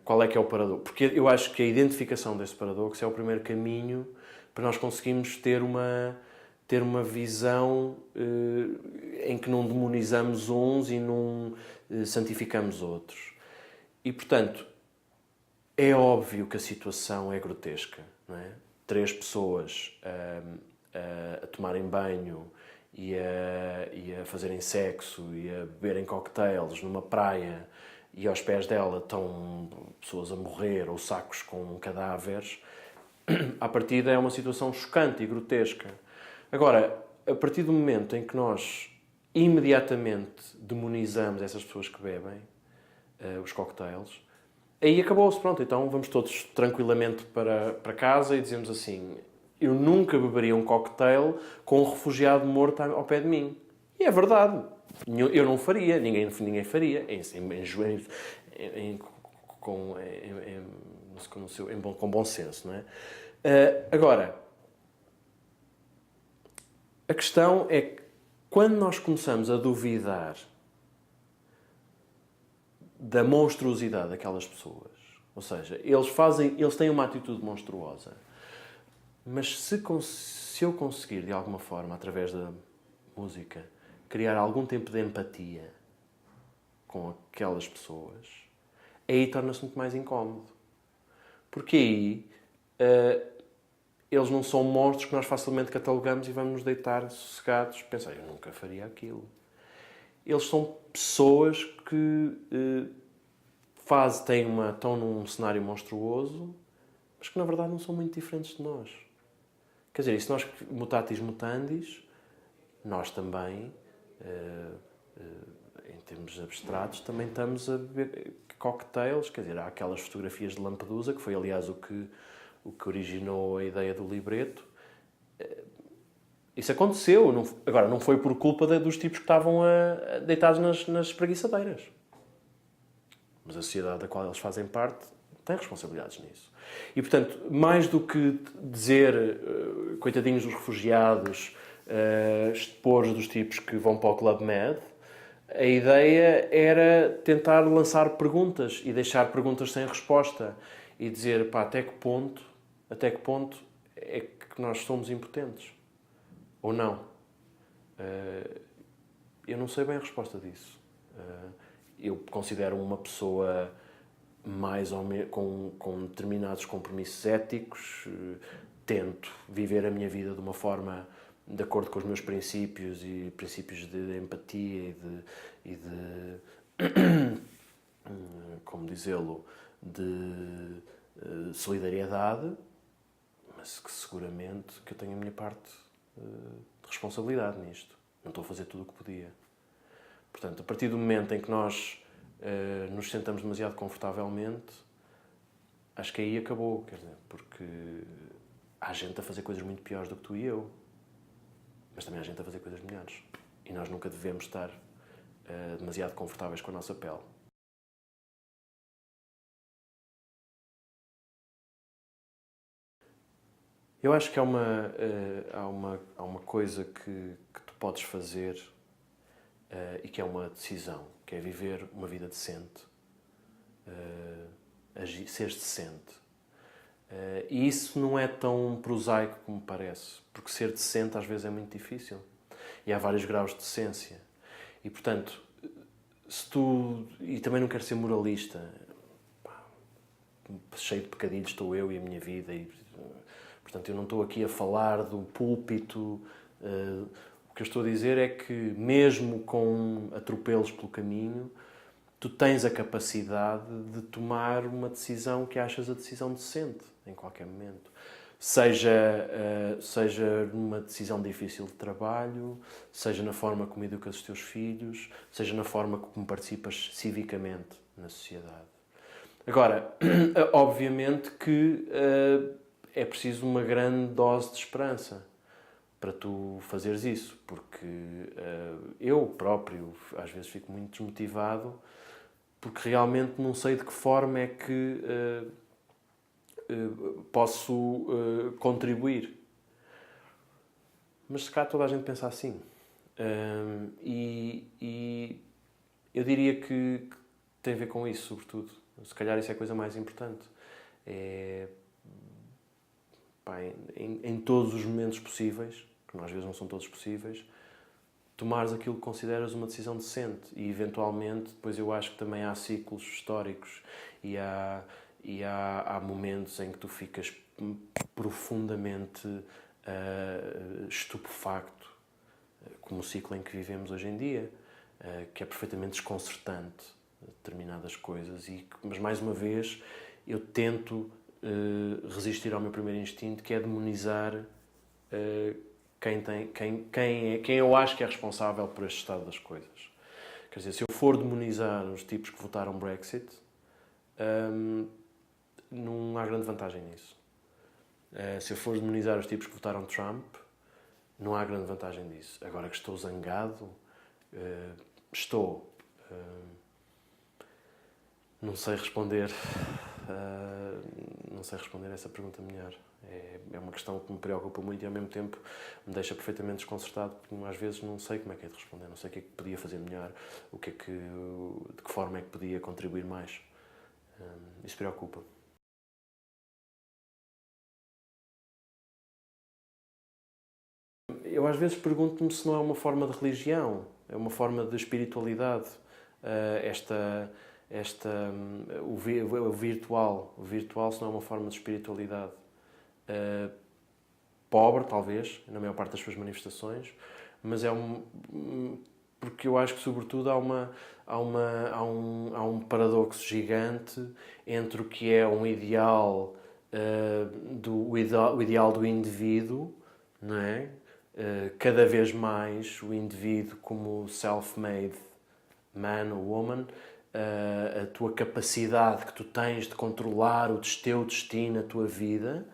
Speaker 2: Qual é que é o paradoxo? Porque eu acho que a identificação desse paradoxo é o primeiro caminho para nós conseguirmos ter uma visão em que não demonizamos uns e não santificamos outros. E, portanto, é óbvio que a situação é grotesca, não é? 3 pessoas a tomarem banho e a fazerem sexo e a beberem cocktails numa praia, e aos pés dela estão pessoas a morrer ou sacos com cadáveres, à partida é uma situação chocante e grotesca. Agora, a partir do momento em que nós imediatamente demonizamos essas pessoas que bebem os cocktails, aí acabou-se, pronto, então vamos todos tranquilamente para casa e dizemos assim: eu nunca beberia um cocktail com um refugiado morto ao pé de mim. E é verdade. Eu não faria, ninguém faria, com bom senso, não é? Agora, a questão é que quando nós começamos a duvidar da monstruosidade daquelas pessoas, ou seja, eles têm uma atitude monstruosa, mas se eu conseguir, de alguma forma, através da música, criar algum tempo de empatia com aquelas pessoas, aí torna-se muito mais incómodo. Porque aí eles não são monstros que nós facilmente catalogamos e vamos nos deitar sossegados. Pensar, eu nunca faria aquilo. Eles são pessoas que estão num cenário monstruoso, mas que na verdade não são muito diferentes de nós. Quer dizer, e se nós mutatis mutandis, nós também, em termos abstratos, também estamos a beber cocktails. Quer dizer, há aquelas fotografias de Lampedusa, que foi aliás o que originou a ideia do libreto, Isso aconteceu. Agora, não foi por culpa dos tipos que estavam deitados nas espreguiçadeiras. Mas a sociedade da qual eles fazem parte tem responsabilidades nisso. E, portanto, mais do que dizer coitadinhos dos refugiados, expor dos tipos que vão para o Club Med, a ideia era tentar lançar perguntas e deixar perguntas sem resposta e dizer, pá, até que ponto é que nós somos impotentes? Ou não? Eu não sei bem a resposta disso. Eu considero uma pessoa mais ou menos com determinados compromissos éticos, tento viver a minha vida de uma forma de acordo com os meus princípios e princípios de empatia e de como dizê-lo, de solidariedade, mas que seguramente que eu tenho a minha parte de responsabilidade nisto. Não estou a fazer tudo o que podia. Portanto, a partir do momento em que nós nos sentamos demasiado confortavelmente, acho que aí acabou, quer dizer, porque há gente a fazer coisas muito piores do que tu e eu, mas também há gente a fazer coisas melhores. E nós nunca devemos estar demasiado confortáveis com a nossa pele. Eu acho que há uma coisa que tu podes fazer e que é uma decisão, que é viver uma vida decente, seres decente. E isso não é tão prosaico como parece, porque ser decente às vezes é muito difícil. E há vários graus de decência. E, portanto, e também não quero ser moralista, cheio de pecadilhos estou eu e a minha vida, e, portanto, eu não estou aqui a falar do púlpito. O que eu estou a dizer é que, mesmo com atropelos pelo caminho, tu tens a capacidade de tomar uma decisão que achas a decisão decente, em qualquer momento. Seja numa decisão difícil de trabalho, seja na forma como educas os teus filhos, seja na forma como participas civicamente na sociedade. Agora, obviamente que é preciso uma grande dose de esperança para tu fazeres isso, porque eu próprio às vezes fico muito desmotivado porque realmente não sei de que forma é que posso contribuir. Mas se calhar toda a gente pensa assim. E eu diria que tem a ver com isso, sobretudo. Se calhar isso é a coisa mais importante. Em todos os momentos possíveis, que às vezes não são todos possíveis, tomares aquilo que consideras uma decisão decente. E, eventualmente, depois eu acho que também há ciclos históricos e há momentos em que tu ficas profundamente estupefacto, como o ciclo em que vivemos hoje em dia, que é perfeitamente desconcertante, determinadas coisas. Mas, mais uma vez, eu tento resistir ao meu primeiro instinto, que é demonizar quem eu acho que é responsável por este estado das coisas. Quer dizer, se eu for demonizar os tipos que votaram Brexit, não há grande vantagem nisso. Se eu for demonizar os tipos que votaram Trump, não há grande vantagem nisso. Agora que estou zangado, estou. Não sei responder. Não sei responder a essa pergunta melhor. É uma questão que me preocupa muito e ao mesmo tempo me deixa perfeitamente desconcertado, porque às vezes não sei como é que é de responder, não sei o que é que podia fazer melhor, de que forma é que podia contribuir mais. Isso preocupa. Eu às vezes pergunto-me se não é uma forma de religião, é uma forma de espiritualidade. O virtual se não é uma forma de espiritualidade. Pobre, talvez, na maior parte das suas manifestações, mas porque eu acho que, sobretudo, há um paradoxo gigante entre o que é um ideal, o ideal do indivíduo, não é? Cada vez mais o indivíduo como self-made man ou woman, a tua capacidade que tu tens de controlar o teu destino, a tua vida,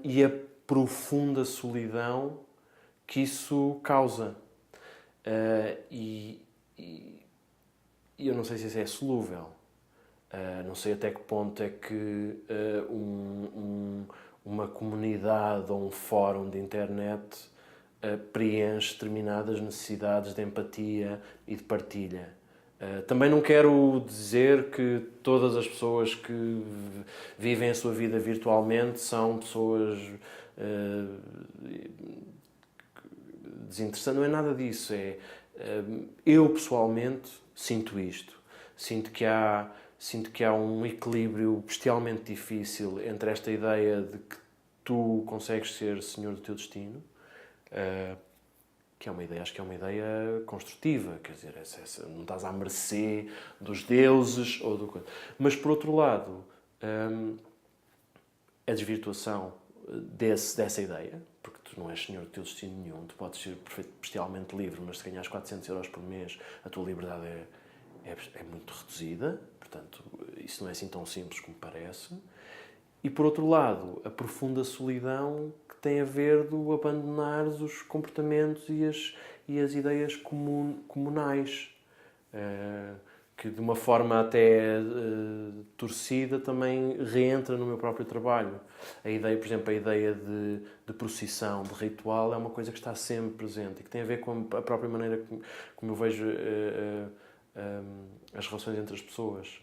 Speaker 2: e profunda solidão que isso causa. E eu não sei se isso é solúvel. Não sei até que ponto é que uma comunidade ou um fórum de internet preenche determinadas necessidades de empatia e de partilha. Também não quero dizer que todas as pessoas que vivem a sua vida virtualmente são pessoas desinteressantes. Não é nada disso. Eu, pessoalmente, sinto isto. Sinto que há um equilíbrio bestialmente difícil entre esta ideia de que tu consegues ser senhor do teu destino, que é uma ideia, acho que é uma ideia construtiva, quer dizer, não estás à mercê dos deuses ou do... Mas, por outro lado, a desvirtuação dessa ideia, porque tu não és senhor do teu destino nenhum, tu podes ser bestialmente livre, mas se ganhas 400 euros por mês, a tua liberdade é muito reduzida, portanto, isso não é assim tão simples como parece. E, por outro lado, a profunda solidão que tem a ver do abandonar os comportamentos e as ideias comunais, que de uma forma até torcida também reentra no meu próprio trabalho. A ideia, por exemplo, a ideia de procissão, de ritual, é uma coisa que está sempre presente e que tem a ver com a própria maneira como eu vejo as relações entre as pessoas.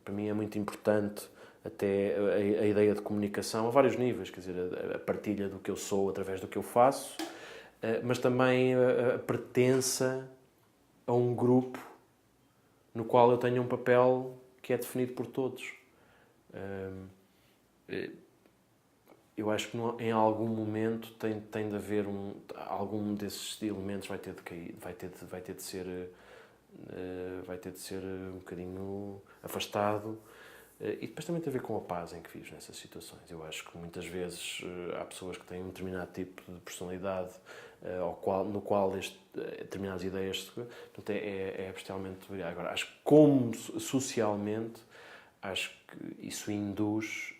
Speaker 2: Para mim é muito importante até a ideia de comunicação a vários níveis, quer dizer, a partilha do que eu sou através do que eu faço, mas também a pertença a um grupo no qual eu tenho um papel que é definido por todos. Eu acho que em algum momento tem de haver algum desses elementos vai ter de cair, vai ter de ser um bocadinho afastado. E depois também tem a ver com a paz em que vives nessas situações. Eu acho que muitas vezes há pessoas que têm um determinado tipo de personalidade no qual determinadas ideias, portanto, é bestialmente... Agora, acho que como socialmente, acho que isso induz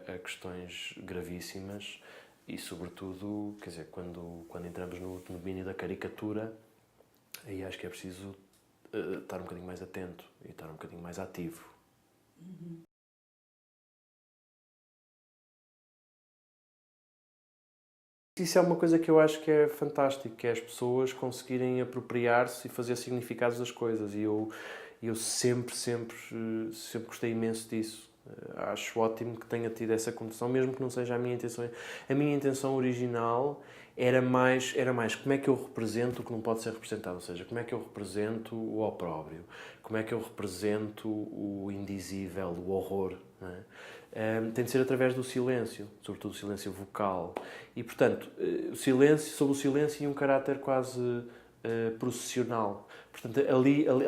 Speaker 2: a questões gravíssimas e, sobretudo, quer dizer, quando entramos no domínio da caricatura, aí acho que é preciso estar um bocadinho mais atento e estar um bocadinho mais ativo. Isso é uma coisa que eu acho que é fantástico, que é as pessoas conseguirem apropriar-se e fazer significados das coisas. E eu sempre gostei imenso disso. Acho ótimo que tenha tido essa condição, mesmo que não seja a minha intenção. A minha intenção original era mais como é que eu represento o que não pode ser representado, ou seja, como é que eu represento o opróbrio, como é que eu represento o indizível, o horror, não é? Tem de ser através do silêncio, sobretudo o silêncio vocal. E, portanto, sobre o silêncio e um caráter quase processional. Portanto,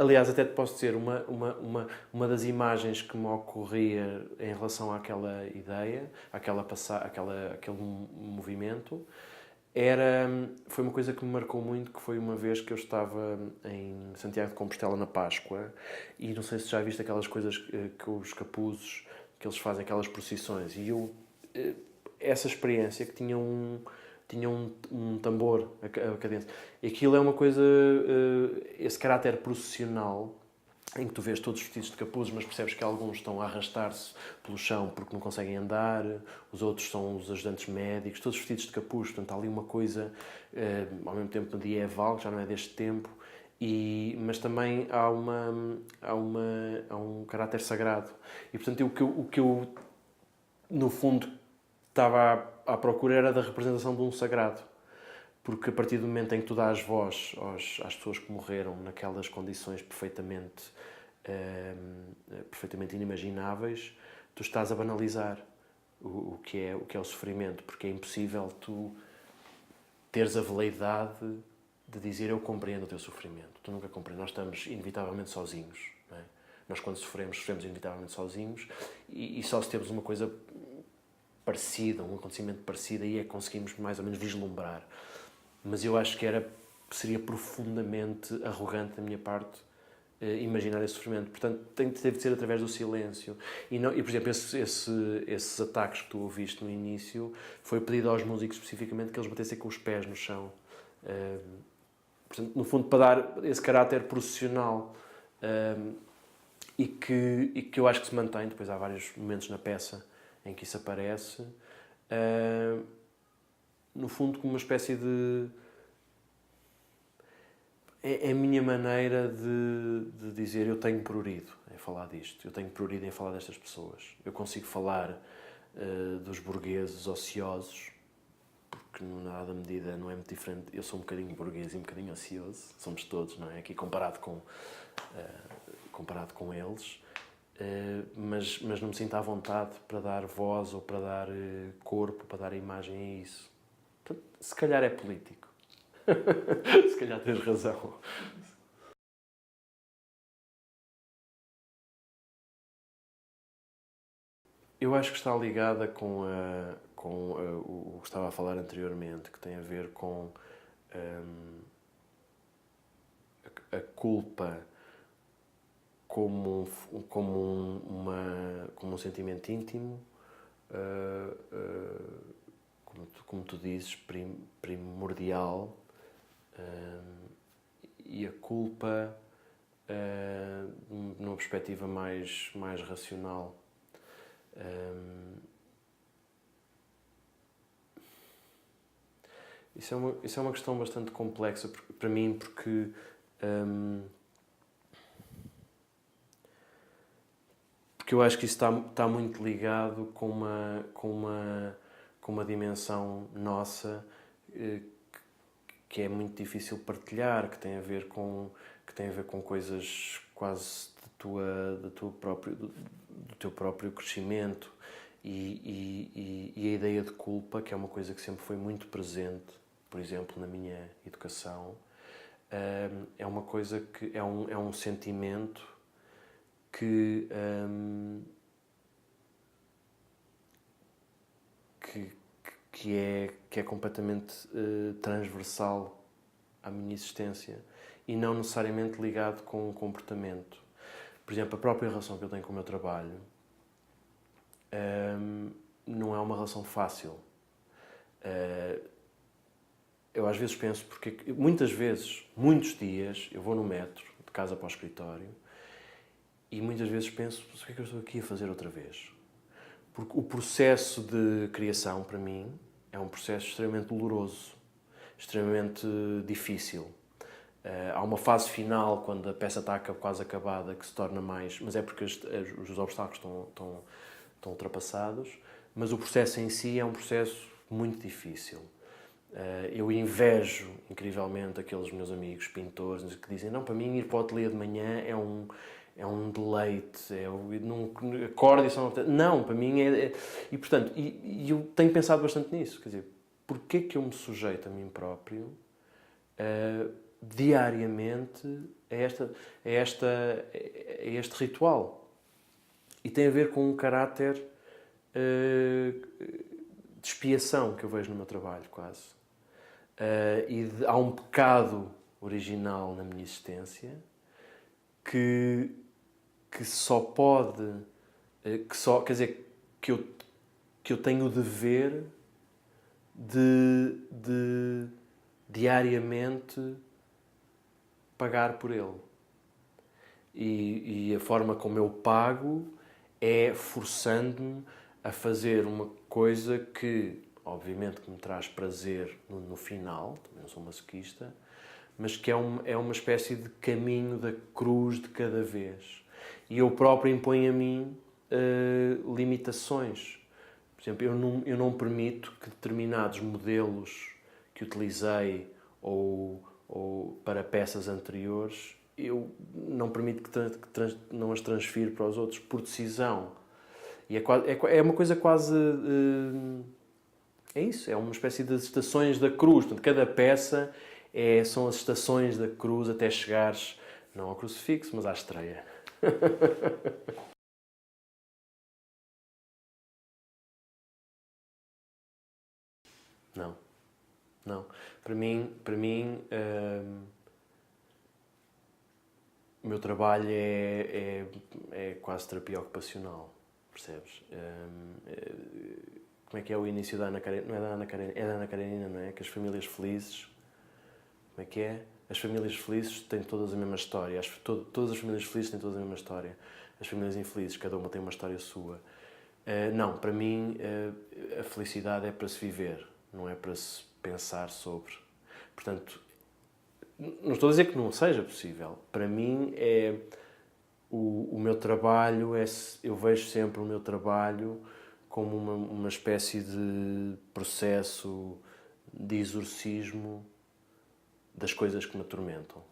Speaker 2: aliás, até te posso dizer, uma das imagens que me ocorria em relação àquela ideia, aquele movimento, foi uma coisa que me marcou muito, que foi uma vez que eu estava em Santiago de Compostela na Páscoa, e não sei se já viste aquelas coisas que os capuzes, que eles fazem aquelas procissões, e essa experiência que tinha um tambor a cadência. E aquilo é uma coisa, esse caráter processional, em que tu vês todos vestidos de capuzes, mas percebes que alguns estão a arrastar-se pelo chão porque não conseguem andar, os outros são os ajudantes médicos, todos vestidos de capuz. Portanto, há ali uma coisa, ao mesmo tempo medieval, que já não é deste tempo, mas também há um caráter sagrado. E, portanto, o que eu no fundo, estava à procura era da representação de um sagrado. Porque a partir do momento em que tu dás voz às pessoas que morreram naquelas condições perfeitamente inimagináveis, tu estás a banalizar o que é o sofrimento, porque é impossível tu teres a veleidade de dizer eu compreendo o teu sofrimento. Tu nunca compreendes. Nós estamos inevitavelmente sozinhos. Não é? Nós, quando sofremos inevitavelmente sozinhos e só se temos uma coisa parecida, um acontecimento parecido, aí é que conseguimos mais ou menos vislumbrar. Mas eu acho que seria profundamente arrogante da minha parte imaginar esse sofrimento. Portanto, teve de ser através do silêncio. Por exemplo, esses ataques que tu ouviste no início, foi pedido aos músicos especificamente que eles batessem com os pés no chão. Portanto, no fundo, para dar esse caráter processional. E que eu acho que se mantém. Depois há vários momentos na peça em que isso aparece. No fundo, como uma espécie de... É a minha maneira de dizer eu tenho prurido em falar disto, eu tenho prurido em falar destas pessoas. Eu consigo falar dos burgueses ociosos, porque na dada medida não é muito diferente. Eu sou um bocadinho burguês e um bocadinho ocioso, somos todos, não é? Aqui comparado com eles, mas não me sinto à vontade para dar voz ou para dar corpo, para dar imagem a isso. Portanto, se calhar é político. Se calhar tens razão. Eu acho que está ligada com o que estava a falar anteriormente, que tem a ver com a culpa como um sentimento íntimo, como tu dizes, primordial, e a culpa numa perspectiva mais racional. Isso é uma questão bastante complexa para mim, porque eu acho que isso está muito ligado com uma dimensão nossa que é muito difícil partilhar, que tem a ver com coisas quase do teu próprio crescimento, e a ideia de culpa, que é uma coisa que sempre foi muito presente, por exemplo, na minha educação, é uma coisa que é um sentimento que é completamente transversal à minha existência e não necessariamente ligado com um comportamento. Por exemplo, a própria relação que eu tenho com o meu trabalho não é uma relação fácil. Eu às vezes penso, porque muitas vezes, muitos dias, eu vou no metro, de casa para o escritório, e muitas vezes penso, o que é que eu estou aqui a fazer outra vez? Porque o processo de criação, para mim, é um processo extremamente doloroso, extremamente difícil. Há uma fase final, quando a peça está quase acabada, que se torna mais... Mas é porque os obstáculos estão ultrapassados, mas o processo em si é um processo muito difícil. Eu invejo, incrivelmente, aqueles meus amigos pintores que dizem, não, para mim ir para o ateliê de manhã é um deleite, não acordo e só não, para mim é... E, portanto, eu tenho pensado bastante nisso, quer dizer, porquê que eu me sujeito a mim próprio diariamente a este ritual? E tem a ver com um caráter de expiação que eu vejo no meu trabalho, quase. Há um pecado original na minha existência que só pode... quer dizer, que eu tenho o dever de diariamente pagar por ele. E a forma como eu pago é forçando-me a fazer uma coisa que, obviamente, que me traz prazer no final, também não sou masoquista, mas que é uma espécie de caminho da cruz de cada vez. E eu próprio imponho a mim limitações. Por exemplo, eu não permito que determinados modelos que utilizei ou para peças anteriores, eu não permito que não as transfiro para os outros por decisão. E é uma coisa quase... é isso, é uma espécie de estações da cruz. Portanto, cada peça são as estações da cruz até chegares, não ao crucifixo, mas à estreia. Não. Para mim o meu trabalho é quase terapia ocupacional, percebes? Como é que é o início da Ana Karenina? Não é da Ana Karenina, é da Ana Karenina, não é? Que as famílias felizes... Como é que é? As famílias felizes têm todas a mesma história. Todas as famílias felizes têm todas a mesma história. As famílias infelizes, cada uma tem uma história sua. Não, para mim, a felicidade é para se viver, não é para se pensar sobre. Portanto, não estou a dizer que não seja possível. Para mim, o meu trabalho, eu vejo sempre o meu trabalho como uma espécie de processo de exorcismo das coisas que me atormentam.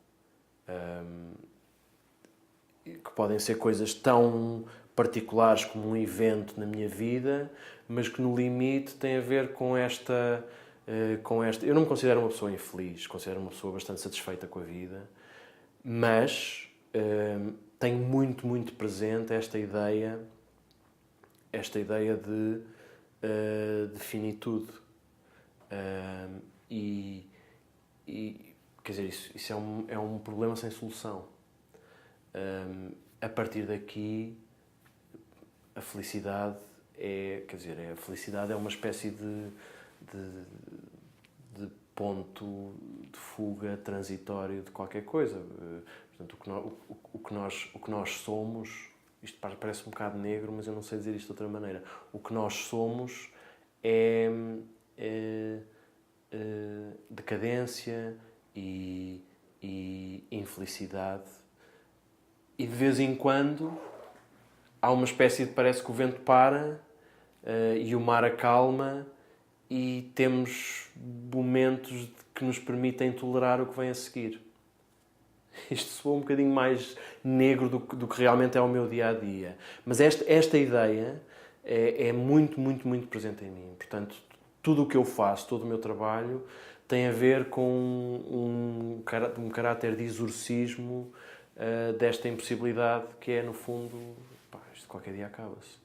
Speaker 2: Que podem ser coisas tão particulares como um evento na minha vida, mas que no limite têm a ver com esta... Eu não me considero uma pessoa infeliz, considero uma pessoa bastante satisfeita com a vida, mas tenho muito, muito presente esta ideia de finitude. Quer dizer, isso é um problema sem solução. A partir daqui, a felicidade a felicidade é uma espécie de ponto de fuga transitório de qualquer coisa. Portanto, o que nós somos, isto parece um bocado negro, mas eu não sei dizer isto de outra maneira. O que nós somos é decadência e infelicidade. E de vez em quando há uma espécie de... Parece que o vento para e o mar acalma e temos momentos que nos permitem tolerar o que vem a seguir. Isto soa um bocadinho mais negro do que realmente é o meu dia-a-dia. Mas esta ideia é muito, muito, muito presente em mim. Portanto, tudo o que eu faço, todo o meu trabalho, tem a ver com um caráter de exorcismo desta impossibilidade que é, no fundo, isto qualquer dia acaba-se.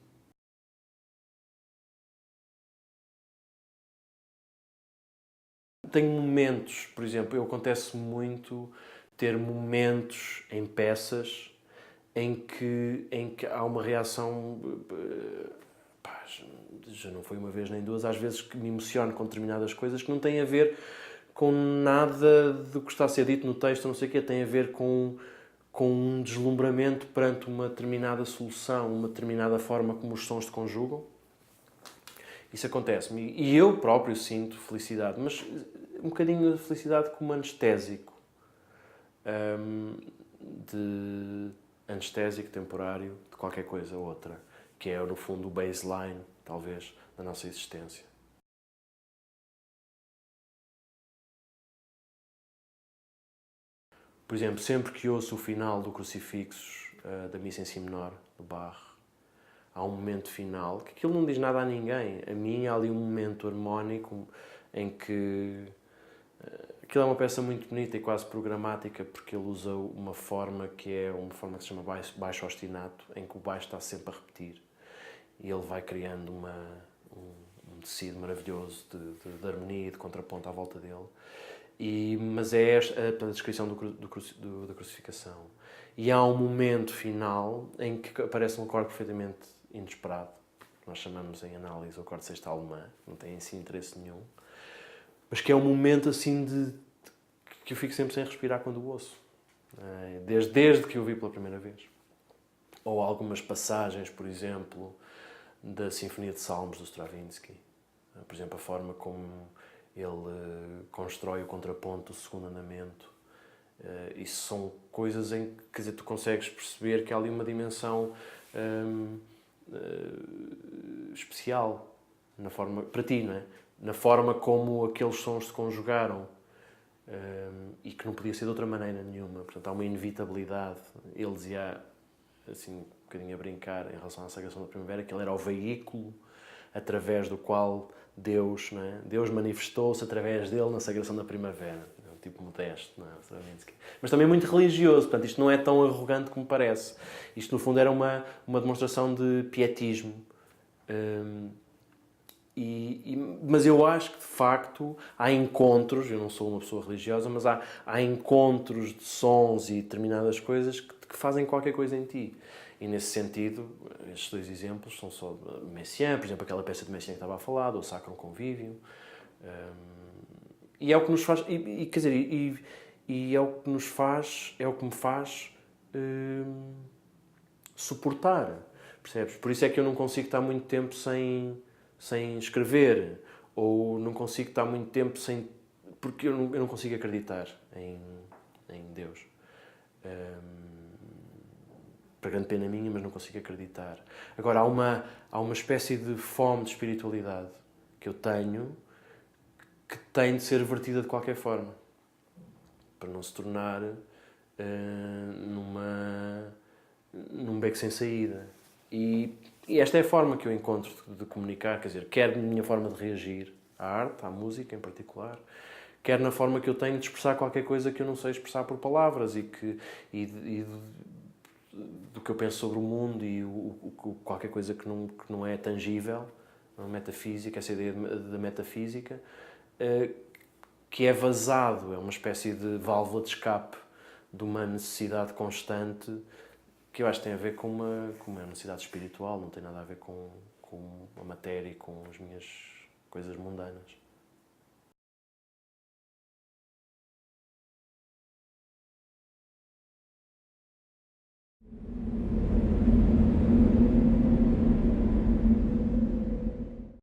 Speaker 2: Tenho momentos, por exemplo, acontece muito ter momentos em peças em que há uma reação, já não foi uma vez nem duas, às vezes que me emociono com determinadas coisas que não têm a ver com nada do que está a ser dito no texto, não sei o quê, tem a ver com um deslumbramento perante uma determinada solução, uma determinada forma como os sons se conjugam. Isso acontece-me. E eu próprio sinto felicidade, mas um bocadinho de felicidade como anestésico. De anestésico temporário de qualquer coisa ou outra, que é, no fundo, o baseline, talvez, da nossa existência. Por exemplo, sempre que ouço o final do Crucifixos, da Missa em Si menor, do Bach, há um momento final, que aquilo não diz nada a ninguém. A mim há ali um momento harmónico em que... Aquilo é uma peça muito bonita e quase programática, porque ele usa uma forma que é uma forma que se chama baixo ostinato, em que o baixo está sempre a repetir. E ele vai criando um tecido maravilhoso de harmonia e de contraponto à volta dele. Mas é a descrição da crucificação. E há um momento final em que aparece um acorde perfeitamente inesperado. Nós chamamos em análise o acorde sexta alemã, não tem em si interesse nenhum. Mas que é um momento assim que eu fico sempre sem respirar quando o ouço. Desde que o vi pela primeira vez. Ou algumas passagens, por exemplo, da Sinfonia de Salmos do Stravinsky. Por exemplo, a forma como ele constrói o contraponto do segundo andamento. Isso são coisas em que, quer dizer, tu consegues perceber que há ali uma dimensão especial na forma, para ti, não é? Na forma como aqueles sons se conjugaram e que não podia ser de outra maneira nenhuma. Portanto, há uma inevitabilidade. Ele dizia, assim, um bocadinho a brincar em relação à Sagração da Primavera, que ele era o veículo através do qual Deus, não é? Deus manifestou-se através dele na Sagração da Primavera. É um tipo modesto, não é? Mas também muito religioso. Portanto, isto não é tão arrogante como parece. Isto, no fundo, era uma demonstração de pietismo. Mas eu acho que, de facto, há encontros, eu não sou uma pessoa religiosa, mas há encontros de sons e determinadas coisas que fazem qualquer coisa em ti. E, nesse sentido, estes dois exemplos são só Messiaen, por exemplo, aquela peça de Messiaen que estava a falar, do Sacrum Convivium. E é o que nos faz... quer dizer, e é o que nos faz... É o que me faz suportar, percebes? Por isso é que eu não consigo estar muito tempo sem escrever, ou não consigo estar muito tempo sem... Porque eu não consigo acreditar em Deus. Para grande pena minha, mas não consigo acreditar. Agora, há uma espécie de fome de espiritualidade que eu tenho, que tem de ser vertida de qualquer forma, para não se tornar num beco sem saída. E esta é a forma que eu encontro de comunicar, quer dizer, quer na minha forma de reagir à arte, à música em particular, quer na forma que eu tenho de expressar qualquer coisa que eu não sei expressar por palavras e do que eu penso sobre o mundo e qualquer coisa que não é tangível, a metafísica, essa ideia da metafísica, que é vazado, é uma espécie de válvula de escape de uma necessidade constante que eu acho que tem a ver com uma necessidade espiritual, não tem nada a ver com a matéria e com as minhas coisas mundanas.